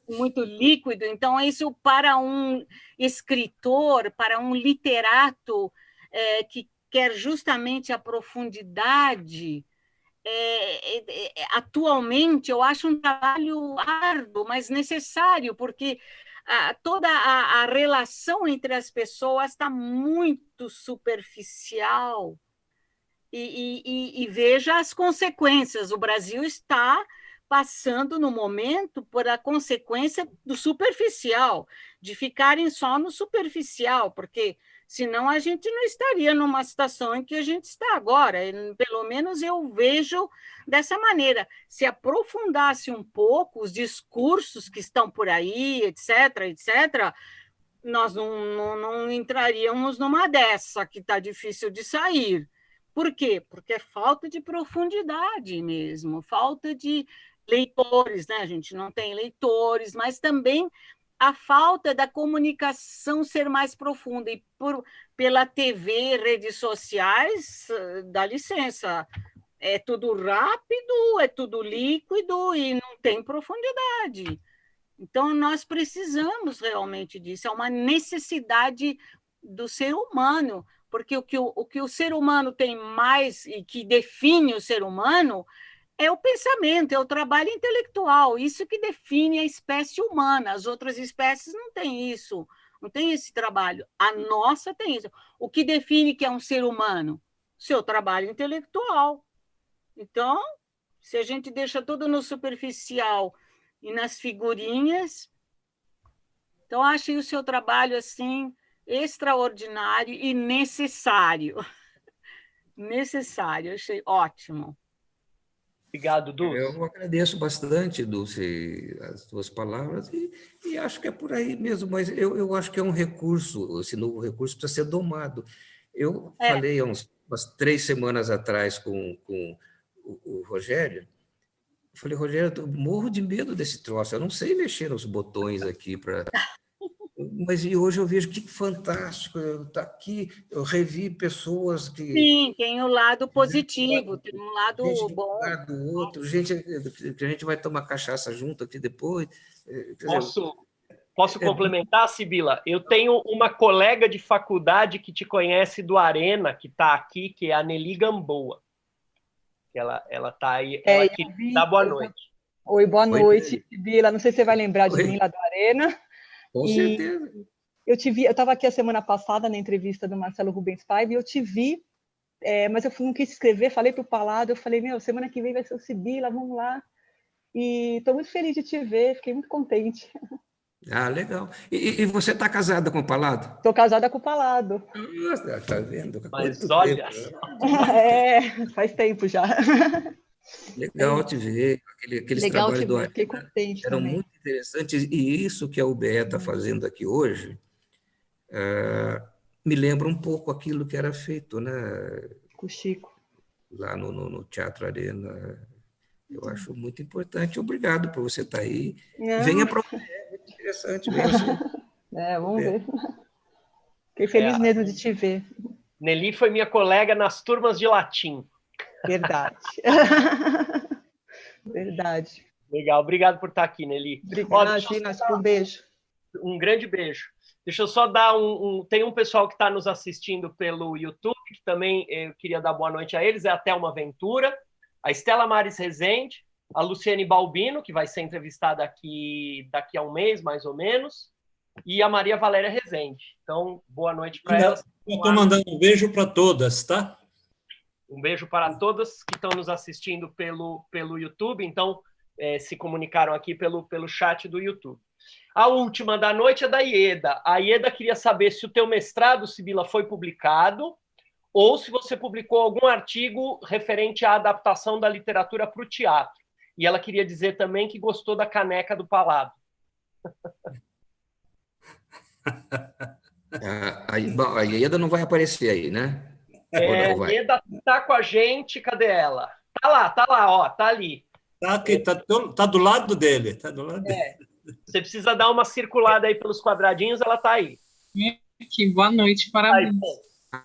Muito líquido. Então, isso para um escritor, para um literato que quer justamente a profundidade, atualmente eu acho um trabalho árduo, mas necessário, porque toda a relação entre as pessoas está muito superficial. E veja as consequências. O Brasil está passando, no momento, por a consequência do superficial, de ficarem só no superficial, porque senão a gente não estaria numa situação em que a gente está agora. Pelo menos eu vejo dessa maneira. Se aprofundasse um pouco os discursos que estão por aí, etc., etc., nós não entraríamos numa dessa que está difícil de sair. Por quê? Porque é falta de profundidade mesmo, falta de leitores, né? A gente não tem leitores, mas também a falta da comunicação ser mais profunda. E pela TV, redes sociais, dá licença, é tudo rápido, é tudo líquido e não tem profundidade. Então, nós precisamos realmente disso, é uma necessidade do ser humano, porque o que o ser humano tem mais e que define o ser humano é o pensamento, é o trabalho intelectual, isso que define a espécie humana. As outras espécies não têm isso, não tem esse trabalho. A nossa tem isso. O que define que é um ser humano? Seu trabalho intelectual. Então, se a gente deixa tudo no superficial e nas figurinhas, então achei o seu trabalho assim extraordinário e necessário. Necessário, achei ótimo. Obrigado, Dulce. Eu agradeço bastante, Dulce, as tuas palavras e acho que é por aí mesmo, mas eu acho que é um recurso, esse novo recurso precisa ser domado. Eu falei há umas 3 semanas atrás com o Rogério, eu falei, Rogério, eu morro de medo desse troço, eu não sei mexer nos botões aqui para... Mas e hoje eu vejo que fantástico, está aqui, eu revi pessoas que... Sim, tem o lado positivo, tem um lado bom. Do outro, gente que a gente vai tomar cachaça junto aqui depois. Posso complementar, Sibila? Eu tenho uma colega de faculdade que te conhece do Arena, que está aqui, que é a Nelly Gamboa. Ela está aí, ela queria dar boa noite. Oi, boa noite, Sibila. Não sei se você vai lembrar de mim lá do Arena. Com certeza. Eu estava aqui a semana passada na entrevista do Marcelo Rubens Paiva e eu te vi, mas eu não quis escrever, falei para o Palado, eu falei, semana que vem vai ser o Sibila, vamos lá. E estou muito feliz de te ver, fiquei muito contente. Ah, legal. E você está casada com o Palado? Estou casada com o Palado. Nossa, está vendo? Mas olha... Faz tempo já. Legal te ver, aqueles legal trabalhos do Arena fiquei contente eram também. muito interessantes, e isso que a UBE está fazendo aqui hoje me lembra um pouco aquilo que era feito, né? Com o Chico. Lá no Teatro Arena. Eu acho muito importante. Obrigado por você estar aí. Venha para o UBE, é muito interessante mesmo. Vamos ver. Fiquei feliz mesmo de te ver. Nelly foi minha colega nas turmas de latim. Verdade. Verdade. Legal, obrigado por estar aqui, Nelly. Obrigada, um beijo. Um grande beijo. Deixa eu só dar tem um pessoal que está nos assistindo pelo YouTube, que também eu queria dar boa noite a eles, é a Thelma Ventura, a Estela Maris Rezende, a Luciane Balbino, que vai ser entrevistada aqui daqui a um mês, mais ou menos, e a Maria Valéria Rezende. Então, boa noite para elas. Eu estou mandando um beijo para todas, tá? Um beijo para todas que estão nos assistindo pelo YouTube, então se comunicaram aqui pelo chat do YouTube. A última da noite é da Ieda. A Ieda queria saber se o teu mestrado, Sibila, foi publicado ou se você publicou algum artigo referente à adaptação da literatura para o teatro. E ela queria dizer também que gostou da caneca do Palado. A Ieda não vai aparecer aí, né? A Ieda está com a gente, cadê ela? Tá lá, ó, tá ali. Tá do lado dele. Tá do lado dele. Você precisa dar uma circulada aí pelos quadradinhos, ela tá aí. Que boa noite, parabéns.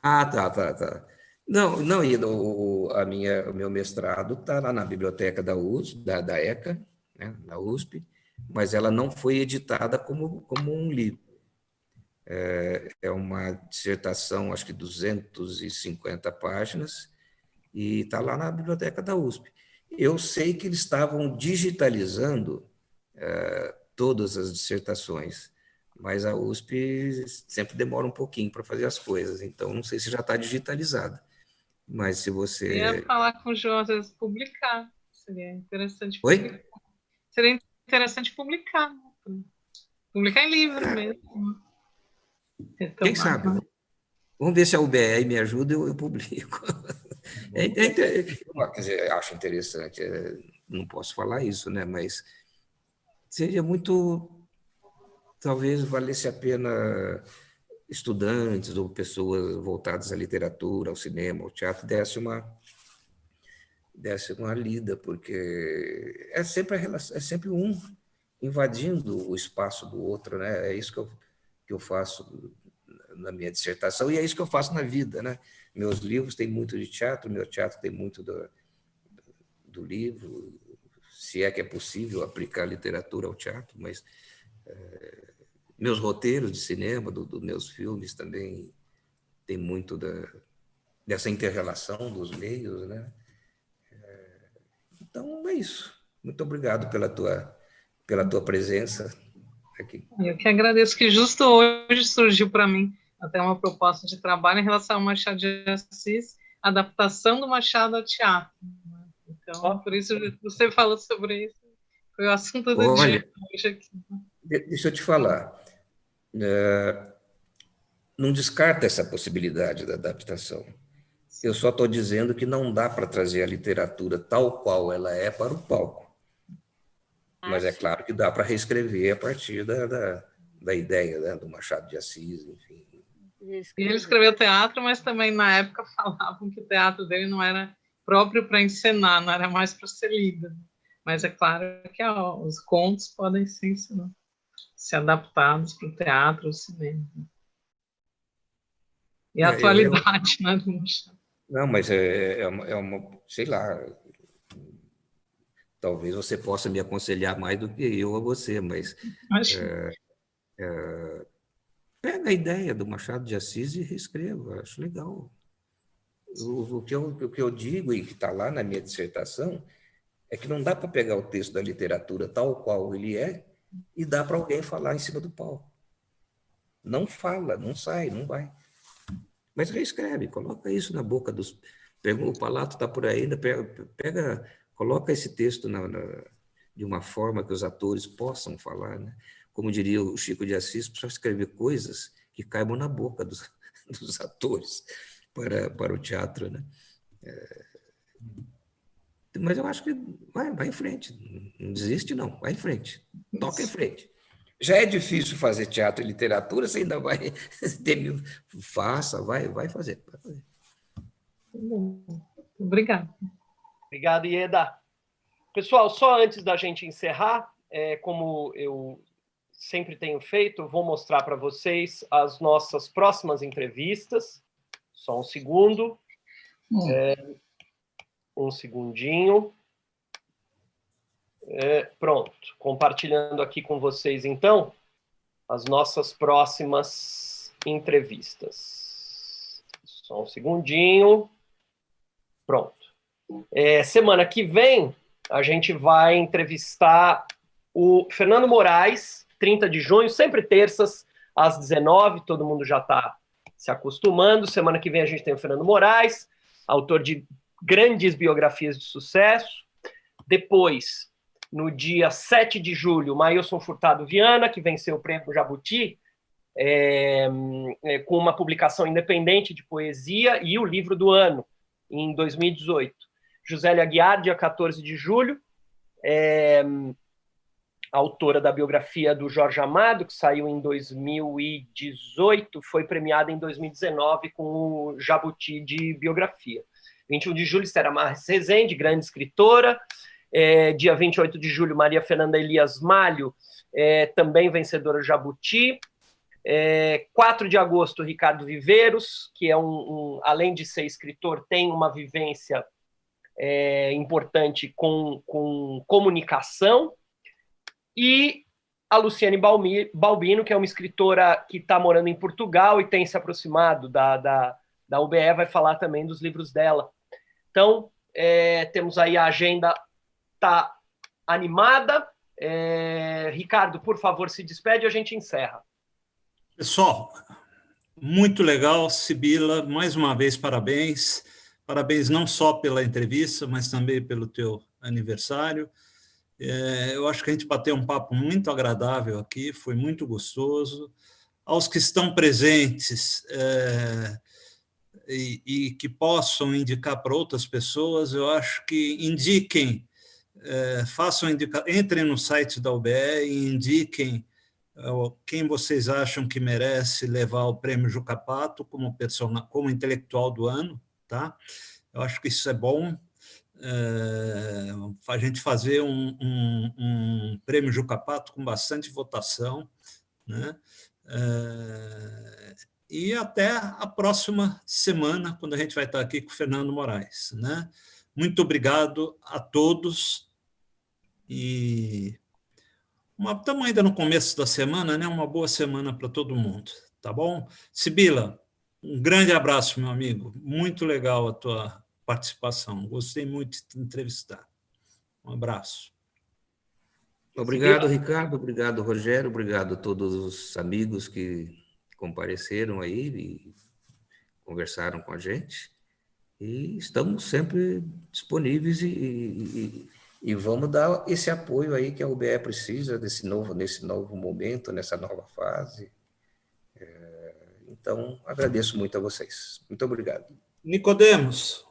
Tá. Não, Ieda, o meu mestrado está lá na biblioteca da USP, da ECA, né, da USP, mas ela não foi editada como um livro. É uma dissertação, acho que 250 páginas, e está lá na biblioteca da USP. Eu sei que eles estavam digitalizando todas as dissertações, mas a USP sempre demora um pouquinho para fazer as coisas, então não sei se já está digitalizada. Mas se você... Eu ia falar com o João, às vezes, publicar. Seria interessante publicar. Oi? Seria interessante publicar. Publicar em livro mesmo. Quem sabe? Vamos ver se a UBE me ajuda, eu publico. Quer dizer, acho interessante. Não posso falar isso, né? Mas seria muito... Talvez valesse a pena estudantes ou pessoas voltadas à literatura, ao cinema, ao teatro, desse uma lida, porque é sempre invadindo o espaço do outro, né? É isso que eu faço na minha dissertação e é isso que eu faço na vida, né? Meus livros têm muito de teatro, meu teatro tem muito do livro, se é que é possível aplicar literatura ao teatro, mas meus roteiros de cinema, dos meus filmes também tem muito dessa inter-relação dos meios, né? Então, é isso. Muito obrigado pela tua presença aqui. Eu que agradeço, que justo hoje surgiu para mim até uma proposta de trabalho em relação ao Machado de Assis, adaptação do Machado ao teatro. Então, por isso, você falou sobre isso, foi o assunto do dia hoje aqui. Deixa eu te falar. Não descarta essa possibilidade da adaptação. Eu só estou dizendo que não dá para trazer a literatura tal qual ela é para o palco. Mas é claro que dá para reescrever a partir da ideia, né, do Machado de Assis, enfim. E ele escreveu teatro, mas também na época falavam que o teatro dele não era próprio para encenar, não era mais para ser lido. Mas é claro que os contos podem sim ser adaptados para o teatro, o cinema. E a atualidade, né, do Machado. Não, mas é uma, sei lá, talvez você possa me aconselhar mais do que eu a você, mas pega a ideia do Machado de Assis e reescreva, acho legal. O que eu digo e que está lá na minha dissertação é que não dá para pegar o texto da literatura tal qual ele é e dar para alguém falar em cima do palco. Não fala, não sai, não vai. Mas reescreve, coloca isso na boca dos... O Palato está por aí, ainda coloca esse texto de uma forma que os atores possam falar, né? Como diria o Chico de Assis, precisa escrever coisas que caibam na boca dos atores para o teatro, né? Mas eu acho que vai em frente, não desiste não, vai em frente, toca em frente. Já é difícil fazer teatro e literatura, você ainda vai faça, vai fazer. Obrigada. Obrigado, Ieda. Pessoal, só antes da gente encerrar, como eu sempre tenho feito, eu vou mostrar para vocês as nossas próximas entrevistas. Só um segundo. Um segundinho. Pronto. Compartilhando aqui com vocês, então, as nossas próximas entrevistas. Só um segundinho. Pronto. Semana que vem, a gente vai entrevistar o Fernando Moraes, 30 de junho, sempre terças, às 19h, todo mundo já está se acostumando. Semana que vem a gente tem o Fernando Moraes, autor de grandes biografias de sucesso. Depois, no dia 7 de julho, Maílson Furtado Viana, que venceu o Prêmio Jabuti, com uma publicação independente de poesia e o livro do ano, em 2018. Josélia Aguiar, dia 14 de julho, autora da biografia do Jorge Amado, que saiu em 2018, foi premiada em 2019 com o Jabuti de biografia. 21 de julho, Esther Amarres Rezende, grande escritora. Dia 28 de julho, Maria Fernanda Elias Malho, também vencedora do Jabuti. 4 de agosto, Ricardo Viveiros, que é além de ser escritor, tem uma vivência importante com comunicação. E a Luciane Balbino, que é uma escritora que está morando em Portugal e tem se aproximado da UBE, vai falar também dos livros dela. Então, temos aí a agenda, tá animada. Ricardo, por favor, se despede e a gente encerra. Pessoal, muito legal, Sibila, mais uma vez parabéns. Parabéns não só pela entrevista, mas também pelo teu aniversário. Eu acho que a gente bateu um papo muito agradável aqui, foi muito gostoso. Aos que estão presentes e que possam indicar para outras pessoas, eu acho que indiquem, entrem no site da UBE e indiquem quem vocês acham que merece levar o Prêmio Juca Pato como intelectual do ano, tá? Eu acho que isso é bom. a gente fazer um prêmio Juca Pato com bastante votação, né? E até a próxima semana, quando a gente vai estar aqui com o Fernando Moraes, né? Muito obrigado a todos e estamos ainda no começo da semana, né? Uma boa semana para todo mundo, tá bom? Sibila, um grande abraço, meu amigo. Muito legal a tua participação. Gostei muito de te entrevistar. Um abraço. Obrigado, Ricardo. Obrigado, Rogério. Obrigado a todos os amigos que compareceram aí e conversaram com a gente. E estamos sempre disponíveis e vamos dar esse apoio aí que a UBE precisa nesse novo momento, nessa nova fase. Então, agradeço muito a vocês. Muito obrigado. Nicodemos,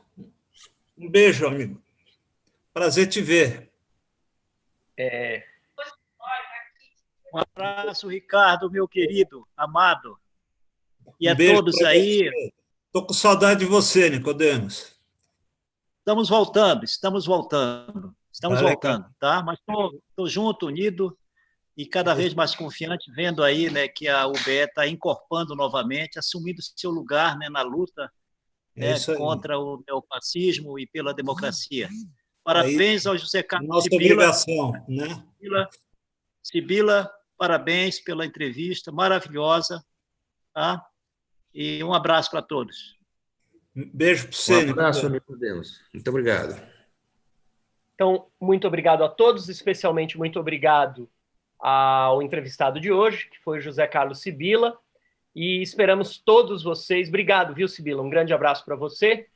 um beijo, amigo. Prazer te ver. Um abraço, Ricardo, meu querido, amado. E a todos aí. Estou com saudade de você, Nicodemos. Estamos voltando, tá? Mas estou junto, unido e cada vez mais confiante, vendo aí, né, que a UBE está incorporando novamente, assumindo seu lugar, né, na luta, né, contra o neofascismo e pela democracia. Parabéns ao José Carlos nossa Sibila. Obrigação, né? Sibila, parabéns pela entrevista maravilhosa, tá? E um abraço para todos. Beijo para você, Um abraço, Nicodemos. Muito obrigado. Então, muito obrigado a todos, especialmente muito obrigado ao entrevistado de hoje, que foi José Carlos Sibila, e esperamos todos vocês. Obrigado, viu, Sibila? Um grande abraço para você.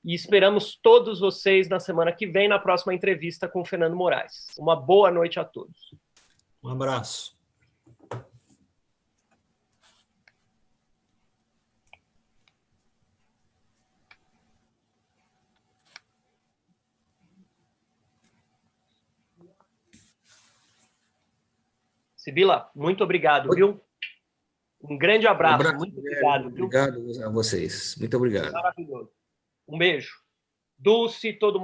E esperamos todos vocês na semana que vem, na próxima entrevista com o Fernando Moraes. Uma boa noite a todos. Um abraço. Sibila, muito obrigado, viu? Um grande abraço. Muito obrigado. Obrigado a vocês. Muito obrigado. Maravilhoso. Um beijo. Dulce, todo mundo.